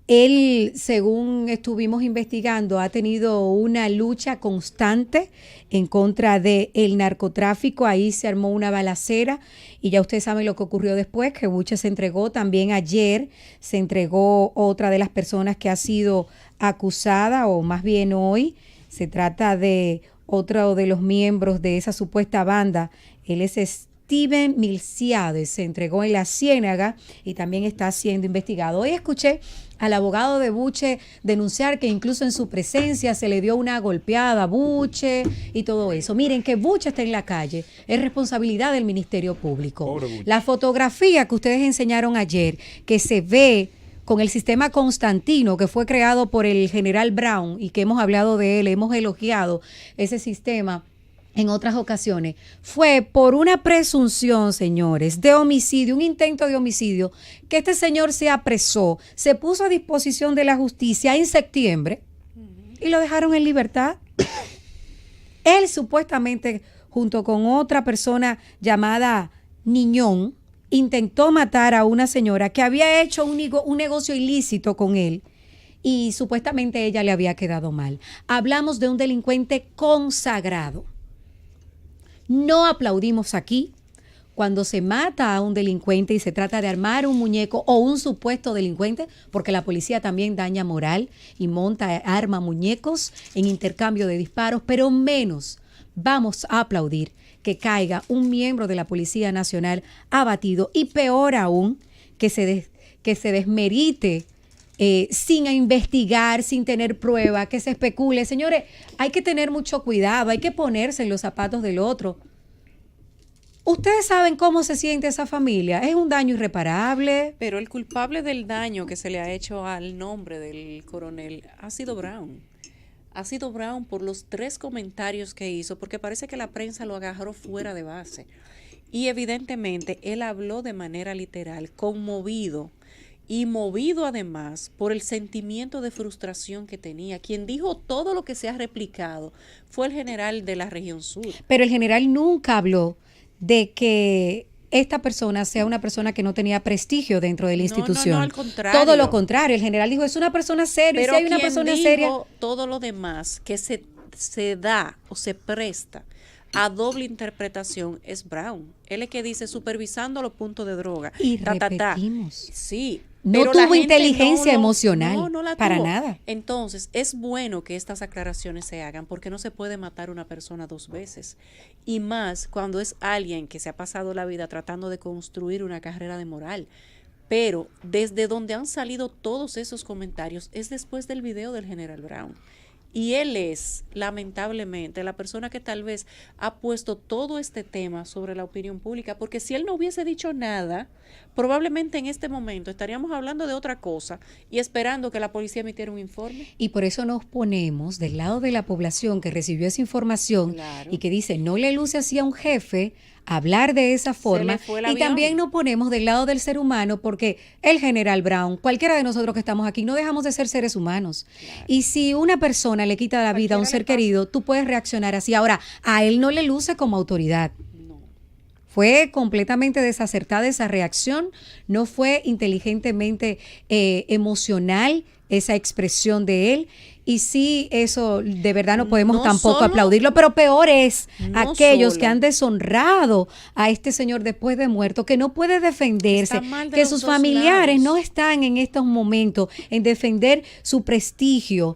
Él, según estuvimos investigando, ha tenido una lucha constante en contra del narcotráfico. Ahí se armó una balacera y ya ustedes saben lo que ocurrió después, que Buche se entregó. También ayer se entregó otra de las personas que ha sido acusada, o más bien hoy. Se trata de otro de los miembros de esa supuesta banda. Él es Steven Milciades, se entregó en la Ciénaga y también está siendo investigado. Hoy escuché al abogado de Buche denunciar que incluso en su presencia se le dio una golpeada a Buche y todo eso. Miren, que Buche está en la calle es responsabilidad del Ministerio Público. La fotografía que ustedes enseñaron ayer, que se ve con el sistema Constantino que fue creado por el general Brown y que hemos hablado de él, hemos elogiado ese sistema en otras ocasiones, fue por una presunción, señores, de homicidio, un intento de homicidio, que este señor se apresó, se puso a disposición de la justicia en septiembre y lo dejaron en libertad. Él supuestamente, junto con otra persona llamada Niñón, intentó matar a una señora que había hecho un negocio ilícito con él y supuestamente ella le había quedado mal. Hablamos de un delincuente consagrado. No aplaudimos aquí cuando se mata a un delincuente y se trata de armar un muñeco o un supuesto delincuente, porque la policía también daña moral y arma muñecos en intercambio de disparos, pero menos vamos a aplaudir que caiga un miembro de la Policía Nacional abatido y peor aún que se desmerite sin investigar, sin tener prueba, que se especule. Señores, hay que tener mucho cuidado, hay que ponerse en los zapatos del otro. Ustedes saben cómo se siente esa familia. Es un daño irreparable. Pero el culpable del daño que se le ha hecho al nombre del coronel ha sido Brown. Ha sido Brown por los 3 comentarios que hizo, porque parece que la prensa lo agarró fuera de base. Y evidentemente él habló de manera literal, conmovido y movido además por el sentimiento de frustración que tenía. Quien dijo todo lo que se ha replicado fue el general de la región sur. Pero el general nunca habló de que esta persona sea una persona que no tenía prestigio dentro de la institución. No, al contrario. Todo lo contrario, el general dijo, es una persona seria. Pero si hay una persona seria, todo lo demás que se da o se presta a doble interpretación es Brown. Él es que dice supervisando los puntos de droga. Y repetimos. Sí. No pero tuvo inteligencia emocional, no la para tuvo. Nada. Entonces, es bueno que estas aclaraciones se hagan porque no se puede matar a una persona 2 veces. Y más cuando es alguien que se ha pasado la vida tratando de construir una carrera de moral. Pero desde donde han salido todos esos comentarios es después del video del general Brown. Y él es, lamentablemente, la persona que tal vez ha puesto todo este tema sobre la opinión pública, porque si él no hubiese dicho nada, probablemente en este momento estaríamos hablando de otra cosa y esperando que la policía emitiera un informe. Y por eso nos ponemos del lado de la población que recibió esa información y que dice, no le luce así a un jefe hablar de esa forma, y también nos ponemos del lado del ser humano, porque el general Brown, cualquiera de nosotros que estamos aquí, no dejamos de ser seres humanos. Y si una persona le quita la vida a un ser querido, tú puedes reaccionar así. Ahora, a él no le luce como autoridad. Fue completamente desacertada esa reacción, no fue inteligentemente emocional esa expresión de él. Y sí, eso de verdad no podemos tampoco aplaudirlo, pero peor es aquellos que han deshonrado a este señor después de muerto, que no puede defenderse, que sus familiares no están en estos momentos en defender su prestigio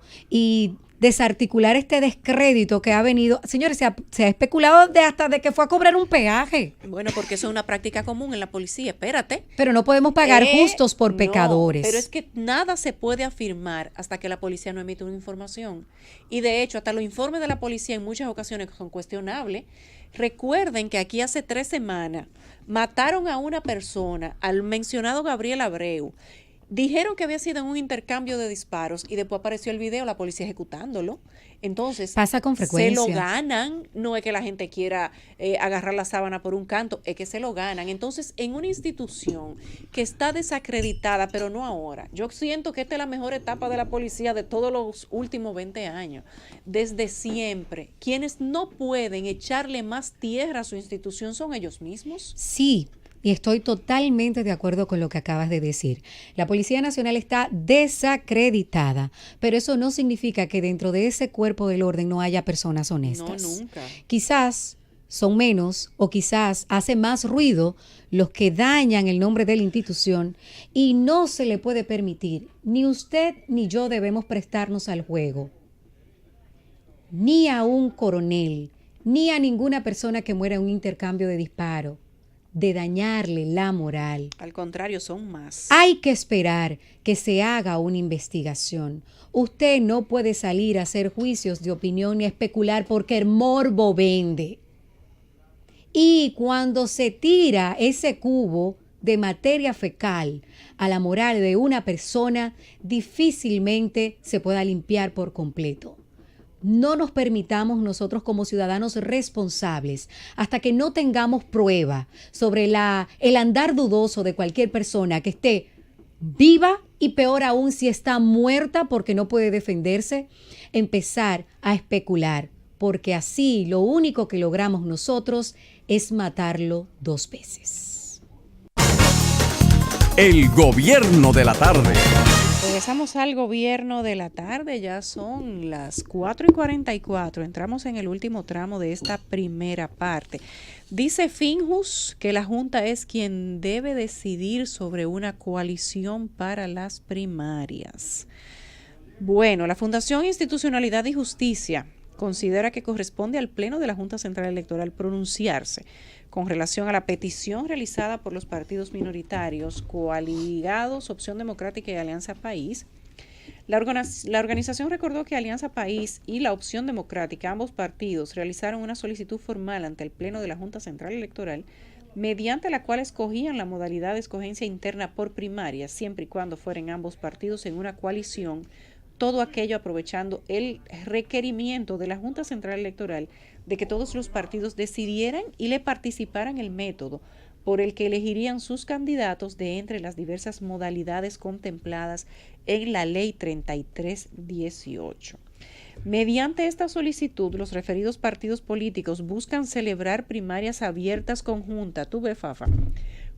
desarticular este descrédito que ha venido. Señores, se ha especulado hasta de que fue a cobrar un peaje. Bueno, porque eso es una práctica común en la policía, espérate. Pero no podemos pagar justos por pecadores. Pero es que nada se puede afirmar hasta que la policía no emite una información. Y de hecho, hasta los informes de la policía en muchas ocasiones son cuestionables. Recuerden que aquí hace 3 semanas mataron a una persona, al mencionado Gabriel Abreu. Dijeron que había sido en un intercambio de disparos y después apareció el video, la policía ejecutándolo. Entonces, pasa con frecuencia. Se lo ganan, no es que la gente quiera agarrar la sábana por un canto, es que se lo ganan. Entonces, en una institución que está desacreditada, pero no ahora, yo siento que esta es la mejor etapa de la policía de todos los últimos 20 años. Desde siempre, quienes no pueden echarle más tierra a su institución son ellos mismos. Sí. Y estoy totalmente de acuerdo con lo que acabas de decir. La Policía Nacional está desacreditada, pero eso no significa que dentro de ese cuerpo del orden no haya personas honestas. No, nunca. Quizás son menos o quizás hace más ruido los que dañan el nombre de la institución y no se le puede permitir, ni usted ni yo debemos prestarnos al juego, ni a un coronel, ni a ninguna persona que muera en un intercambio de disparo, de dañarle la moral. Al contrario, son más. Hay que esperar que se haga una investigación. Usted no puede salir a hacer juicios de opinión ni especular porque el morbo vende. Y cuando se tira ese cubo de materia fecal a la moral de una persona, difícilmente se pueda limpiar por completo. No nos permitamos nosotros como ciudadanos responsables, hasta que no tengamos prueba sobre el andar dudoso de cualquier persona que esté viva y peor aún si está muerta porque no puede defenderse, empezar a especular, porque así lo único que logramos nosotros es matarlo 2 veces. El gobierno de la tarde. Regresamos al gobierno de la tarde, ya son las 4:44, entramos en el último tramo de esta primera parte. Dice Finjus que la Junta es quien debe decidir sobre una coalición para las primarias. Bueno, la Fundación Institucionalidad y Justicia considera que corresponde al Pleno de la Junta Central Electoral pronunciarse con relación a la petición realizada por los partidos minoritarios coaligados Opción Democrática y Alianza País. La organización recordó que Alianza País y la Opción Democrática, ambos partidos, realizaron una solicitud formal ante el Pleno de la Junta Central Electoral, mediante la cual escogían la modalidad de escogencia interna por primaria, siempre y cuando fueran ambos partidos en una coalición, todo aquello aprovechando el requerimiento de la Junta Central Electoral de que todos los partidos decidieran y le participaran el método por el que elegirían sus candidatos de entre las diversas modalidades contempladas en la Ley 3318. Mediante esta solicitud, los referidos partidos políticos buscan celebrar primarias abiertas conjuntas, tú ves, Fafa,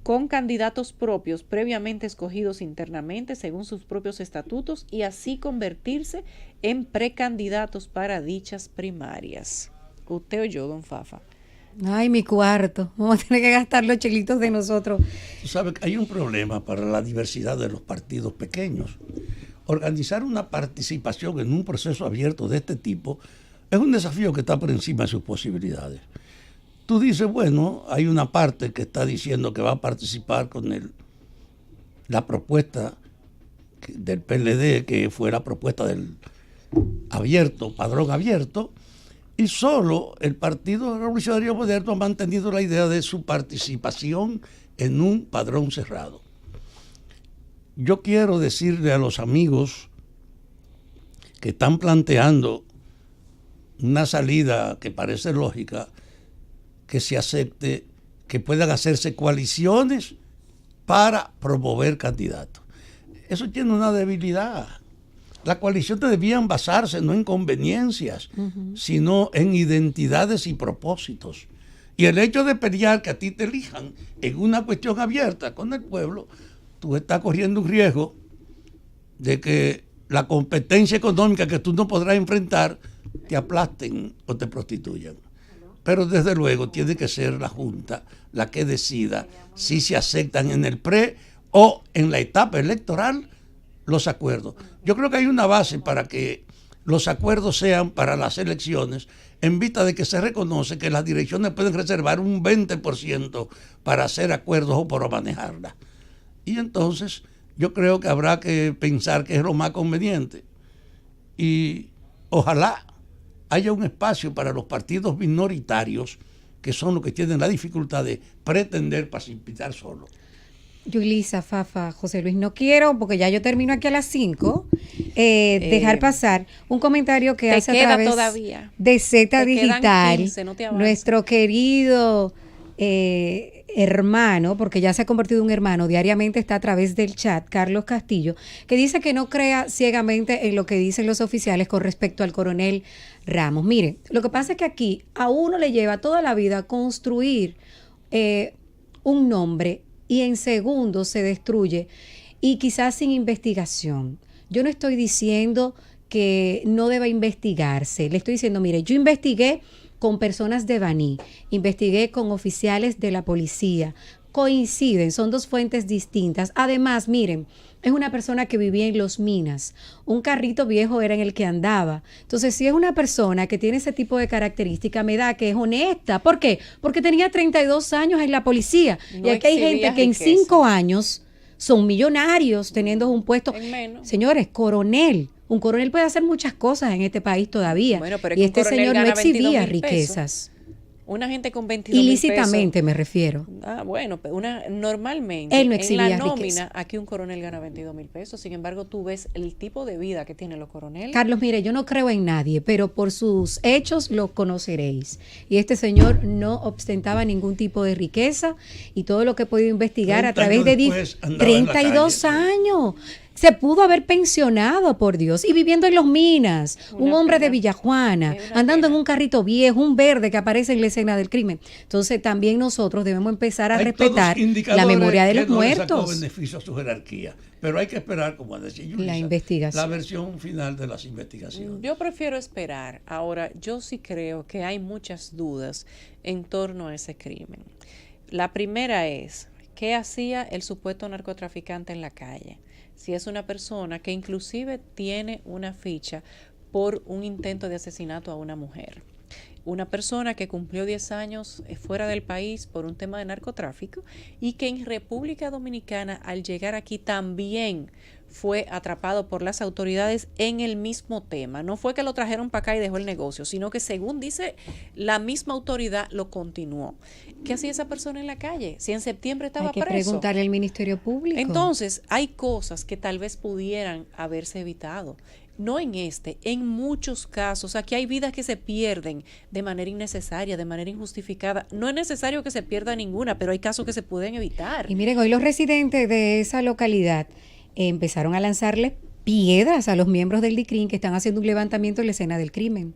con candidatos propios previamente escogidos internamente según sus propios estatutos y así convertirse en precandidatos para dichas primarias. ¿Usted o yo, don Fafa? Ay, mi cuarto. Vamos a tener que gastar los chelitos de nosotros. Tú sabes que hay un problema para la diversidad de los partidos pequeños. Organizar una participación en un proceso abierto de este tipo es un desafío que está por encima de sus posibilidades. Tú dices, bueno, hay una parte que está diciendo que va a participar con la propuesta del PLD, que fue la propuesta del abierto, padrón abierto, y solo el Partido Revolucionario Moderno ha mantenido la idea de su participación en un padrón cerrado. Yo quiero decirle a los amigos que están planteando una salida que parece lógica, que se acepte, que puedan hacerse coaliciones para promover candidatos. Eso tiene una debilidad. Las coaliciones debían basarse no en conveniencias, sino en identidades y propósitos. Y el hecho de pelear que a ti te elijan en una cuestión abierta con el pueblo, tú estás corriendo un riesgo de que la competencia económica que tú no podrás enfrentar te aplasten o te prostituyan. Pero desde luego tiene que ser la Junta la que decida si se aceptan en el pre o en la etapa electoral los acuerdos. Yo creo que hay una base para que los acuerdos sean para las elecciones, en vista de que se reconoce que las direcciones pueden reservar un 20% para hacer acuerdos o para manejarlas. Y entonces yo creo que habrá que pensar que es lo más conveniente. Y ojalá haya un espacio para los partidos minoritarios, que son los que tienen la dificultad de pretender precipitar solo. Yulisa, Fafa, José Luis, no quiero, porque ya yo termino aquí a las 5, dejar pasar un comentario que hace a través todavía de Z Digital, 15, no nuestro querido hermano, porque ya se ha convertido en un hermano, diariamente está a través del chat, Carlos Castillo, que dice que no crea ciegamente en lo que dicen los oficiales con respecto al coronel Ramos. Mire, lo que pasa es que aquí a uno le lleva toda la vida construir un nombre y en segundos se destruye, y quizás sin investigación. Yo no estoy diciendo que no deba investigarse, le estoy diciendo, mire, yo investigué con personas de Baní, investigué con oficiales de la policía, coinciden, son dos fuentes distintas. Además, miren, es una persona que vivía en Los Minas, un carrito viejo era en el que andaba. Entonces, si es una persona que tiene ese tipo de característica, me da que es honesta. ¿Por qué? Porque tenía 32 años en la policía. No y aquí hay gente que en 5 años son millonarios teniendo un puesto. Señores, coronel. Un coronel puede hacer muchas cosas en este país todavía. Bueno, pero y este señor no exhibía riquezas. Una gente con 22 ilícitamente me refiero. Ah, bueno, normalmente él no en la nómina riqueza. aquí un coronel gana 22 mil pesos. Sin embargo, tú ves el tipo de vida que tienen los coroneles. Carlos, mire, yo no creo en nadie, pero por sus hechos lo conoceréis. Y este señor no ostentaba ningún tipo de riqueza, y todo lo que he podido investigar a través de 32 años. Se pudo haber pensionado, por Dios, y viviendo en Los Minas, un hombre de Villajuana, andando en un carrito viejo, un verde que aparece en la escena del crimen. Entonces también nosotros debemos empezar a respetar la memoria de los muertos. No beneficio a su jerarquía, pero hay que esperar, como decía Yulisa, la investigación, la versión final de las investigaciones. Yo prefiero esperar. Ahora, yo sí creo que hay muchas dudas en torno a ese crimen. La primera es, ¿qué hacía el supuesto narcotraficante en la calle? Si es una persona que inclusive tiene una ficha por un intento de asesinato a una mujer. Una persona que cumplió 10 años fuera del país por un tema de narcotráfico, y que en República Dominicana al llegar aquí también fue atrapado por las autoridades en el mismo tema. No fue que lo trajeron para acá y dejó el negocio, sino que, según dice la misma autoridad, lo continuó. ¿Qué hacía esa persona en la calle? Si en septiembre estaba preso. Hay que preguntarle al Ministerio Público. Entonces, hay cosas que tal vez pudieran haberse evitado. No en en muchos casos. Aquí hay vidas que se pierden de manera innecesaria, de manera injustificada. No es necesario que se pierda ninguna, pero hay casos que se pueden evitar. Y miren, hoy los residentes de esa localidad empezaron a lanzarle piedras a los miembros del DICRIM que están haciendo un levantamiento en la escena del crimen.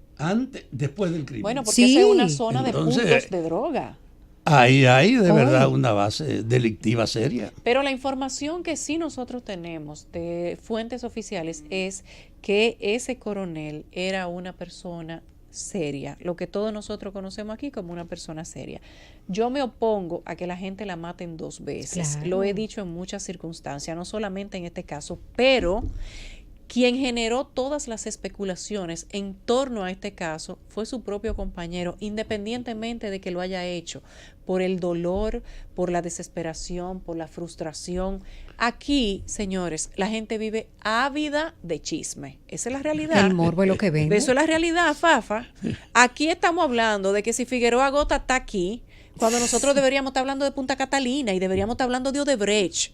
Después del crimen. Bueno, porque esa es una zona de puntos de droga. Ahí hay de verdad una base delictiva seria. Pero la información que sí nosotros tenemos de fuentes oficiales es que ese coronel era una persona seria, lo que todos nosotros conocemos aquí como una persona seria. Yo me opongo a que la gente la maten 2 veces. Claro. Lo he dicho en muchas circunstancias, no solamente en este caso, pero Quien generó todas las especulaciones en torno a este caso fue su propio compañero, independientemente de que lo haya hecho por el dolor, por la desesperación, por la frustración. Aquí, señores, la gente vive ávida de chisme. Esa es la realidad. El morbo es lo que vende. Eso es la realidad, Fafa. Aquí estamos hablando de que si Figueroa Agosta está aquí, cuando nosotros deberíamos estar hablando de Punta Catalina y deberíamos estar hablando de Odebrecht.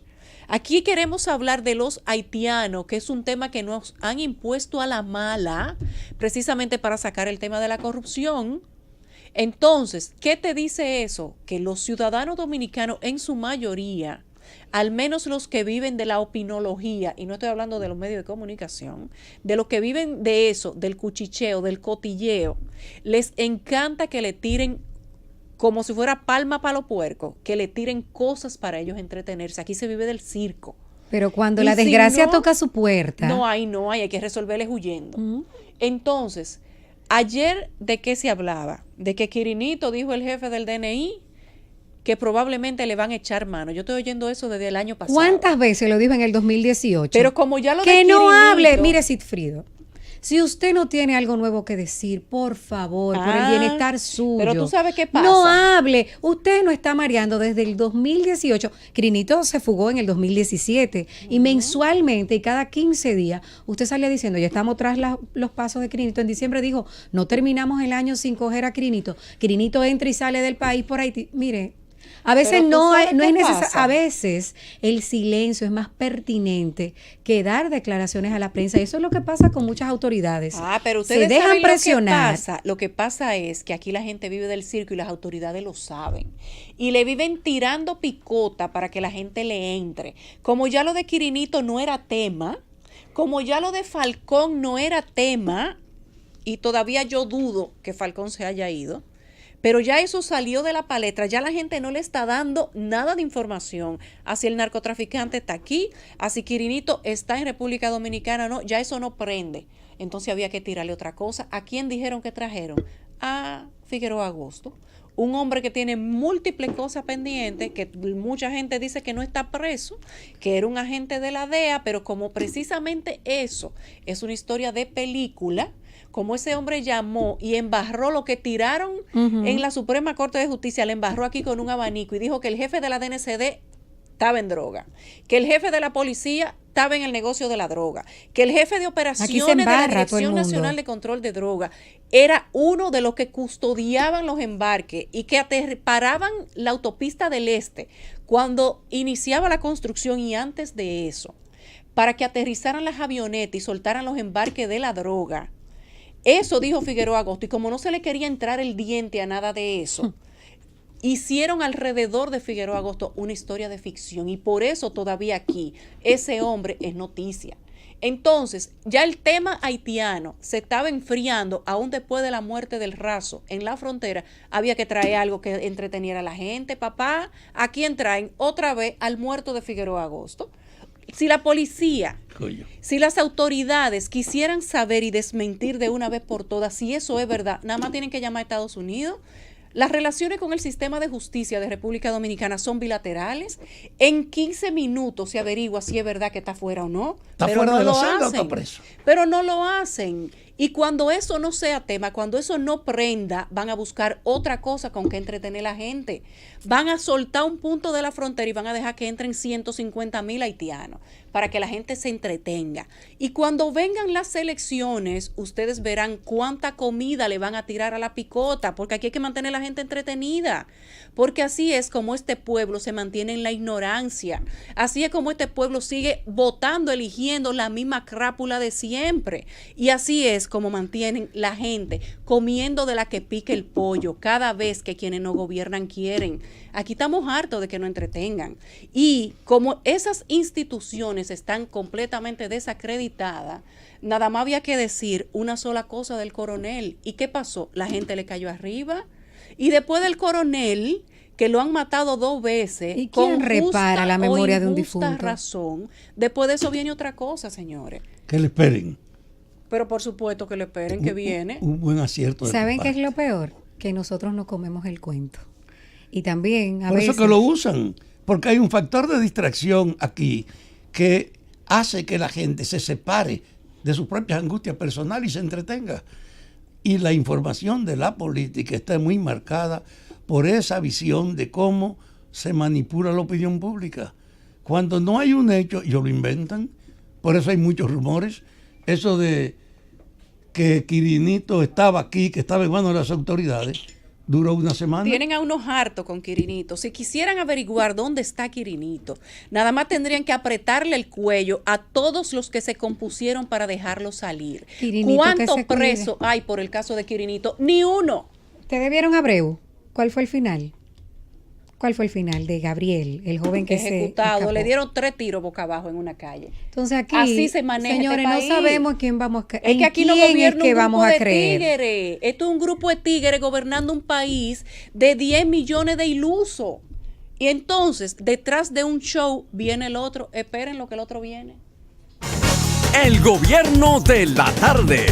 Aquí queremos hablar de los haitianos, que es un tema que nos han impuesto a la mala, precisamente para sacar el tema de la corrupción. Entonces, ¿qué te dice eso? Que los ciudadanos dominicanos, en su mayoría, al menos los que viven de la opinología, y no estoy hablando de los medios de comunicación, de los que viven de eso, del cuchicheo, del cotilleo, les encanta que le tiren como si fuera palma para los puercos, que le tiren cosas para ellos entretenerse. Aquí se vive del circo. Pero cuando Y la si desgracia no, toca su puerta. No hay que resolverles huyendo. Entonces, ayer, ¿de qué se hablaba? De que Quirinito, dijo el jefe del DNI, que probablemente le van a echar mano. Yo estoy oyendo eso desde el año pasado. ¿Cuántas veces lo dijo en el 2018? Pero como ya lo que de no Quirinito, hable. Mire, Sigfrido, si usted no tiene algo nuevo que decir, por favor, por el bienestar suyo. Pero tú sabes qué pasa. No hable. Usted no está mareando desde el 2018. Quirinito se fugó en el 2017 y mensualmente y cada 15 días usted salía diciendo, ya estamos tras los pasos de Quirinito. En diciembre dijo, no terminamos el año sin coger a Quirinito. Quirinito entra y sale del país por Haití. Mire, a veces no es necesario, a veces el silencio es más pertinente que dar declaraciones a la prensa. Y eso es lo que pasa con muchas autoridades. Pero ustedes se dejan saben presionar. Lo que pasa es que aquí la gente vive del circo y las autoridades lo saben. Y le viven tirando picota para que la gente le entre. Como ya lo de Quirinito no era tema, como ya lo de Falcón no era tema, y todavía yo dudo que Falcón se haya ido, pero ya eso salió de la palestra, ya la gente no le está dando nada de información. Así el narcotraficante está aquí, así Quirinito está en República Dominicana, no, ya eso no prende. Entonces había que tirarle otra cosa. ¿A quién dijeron que trajeron? A Figueroa Agosto, un hombre que tiene múltiples cosas pendientes, que mucha gente dice que no está preso, que era un agente de la DEA, pero como precisamente eso es una historia de película, como ese hombre llamó y embarró lo que tiraron en la Suprema Corte de Justicia, le embarró aquí con un abanico y dijo que el jefe de la DNCD estaba en droga, que el jefe de la policía estaba en el negocio de la droga, que el jefe de operaciones de la Dirección Nacional de Control de Droga era uno de los que custodiaban los embarques y que paraban la autopista del Este cuando iniciaba la construcción y antes de eso, para que aterrizaran las avionetas y soltaran los embarques de la droga. Eso dijo Figueroa Agosto, y como no se le quería entrar el diente a nada de eso, hicieron alrededor de Figueroa Agosto una historia de ficción, y por eso todavía aquí ese hombre es noticia. Entonces, ya el tema haitiano se estaba enfriando aún después de la muerte del Razo en la frontera. Había que traer algo que entreteniera a la gente. Papá, ¿a quién traen? Otra vez al muerto de Figueroa Agosto. Si la policía, si las autoridades quisieran saber y desmentir de una vez por todas si eso es verdad, nada más tienen que llamar a Estados Unidos. Las relaciones con el sistema de justicia de República Dominicana son bilaterales. En 15 minutos se averigua si es verdad que está fuera o no. Está pero fuera no de la lo celda o hacen. está preso. Pero no lo hacen. Y cuando eso no sea tema, cuando eso no prenda, van a buscar otra cosa con que entretener a la gente. Van a soltar un punto de la frontera y van a dejar que entren 150,000 haitianos para que la gente se entretenga. Y cuando vengan las elecciones, ustedes verán cuánta comida le van a tirar a la picota, porque aquí hay que mantener a la gente entretenida. Porque así es como este pueblo se mantiene en la ignorancia. Así es como este pueblo sigue votando, eligiendo la misma crápula de siempre. Y así es como mantienen la gente comiendo de la que pique el pollo cada vez que quienes no gobiernan quieren. Aquí estamos hartos de que nos entretengan. Y como esas instituciones están completamente desacreditadas, nada más había que decir una sola cosa del coronel. ¿Y qué pasó? La gente le cayó arriba. Y después del coronel, que lo han matado 2 veces, ¿y quién repara la memoria de un difunto? Razón, después de eso viene otra cosa, señores. Que le esperen. Pero por supuesto que le esperen, que viene. Un buen acierto. ¿Saben qué es lo peor? Que nosotros no comemos el cuento. Y también a Por veces... eso que lo usan, porque hay un factor de distracción aquí que hace que la gente se separe de sus propias angustias personales y se entretenga. Y la información de la política está muy marcada por esa visión de cómo se manipula la opinión pública. Cuando no hay un hecho, ellos lo inventan. Por eso hay muchos rumores. Eso de que Quirinito estaba aquí, que estaba en manos de las autoridades, duró una semana. Tienen a unos hartos con Quirinito. Si quisieran averiguar dónde está Quirinito, nada más tendrían que apretarle el cuello a todos los que se compusieron para dejarlo salir. ¿Cuántos presos hay por el caso de Quirinito? Ni uno. ¿Ustedes vieron a Abreu? ¿Cuál fue el final? ¿Cuál fue el final de Gabriel, el joven que ejecutado? Le dieron 3 tiros boca abajo en una calle. Entonces aquí, así se maneja señores, este no país. sabemos quién vamos a creer. Es que aquí no gobierna un grupo de creer. tigres. Esto es un grupo de tigres gobernando un país de 10 millones de ilusos. Y entonces, detrás de un show viene el otro. Esperen lo que el otro viene. El gobierno de la tarde.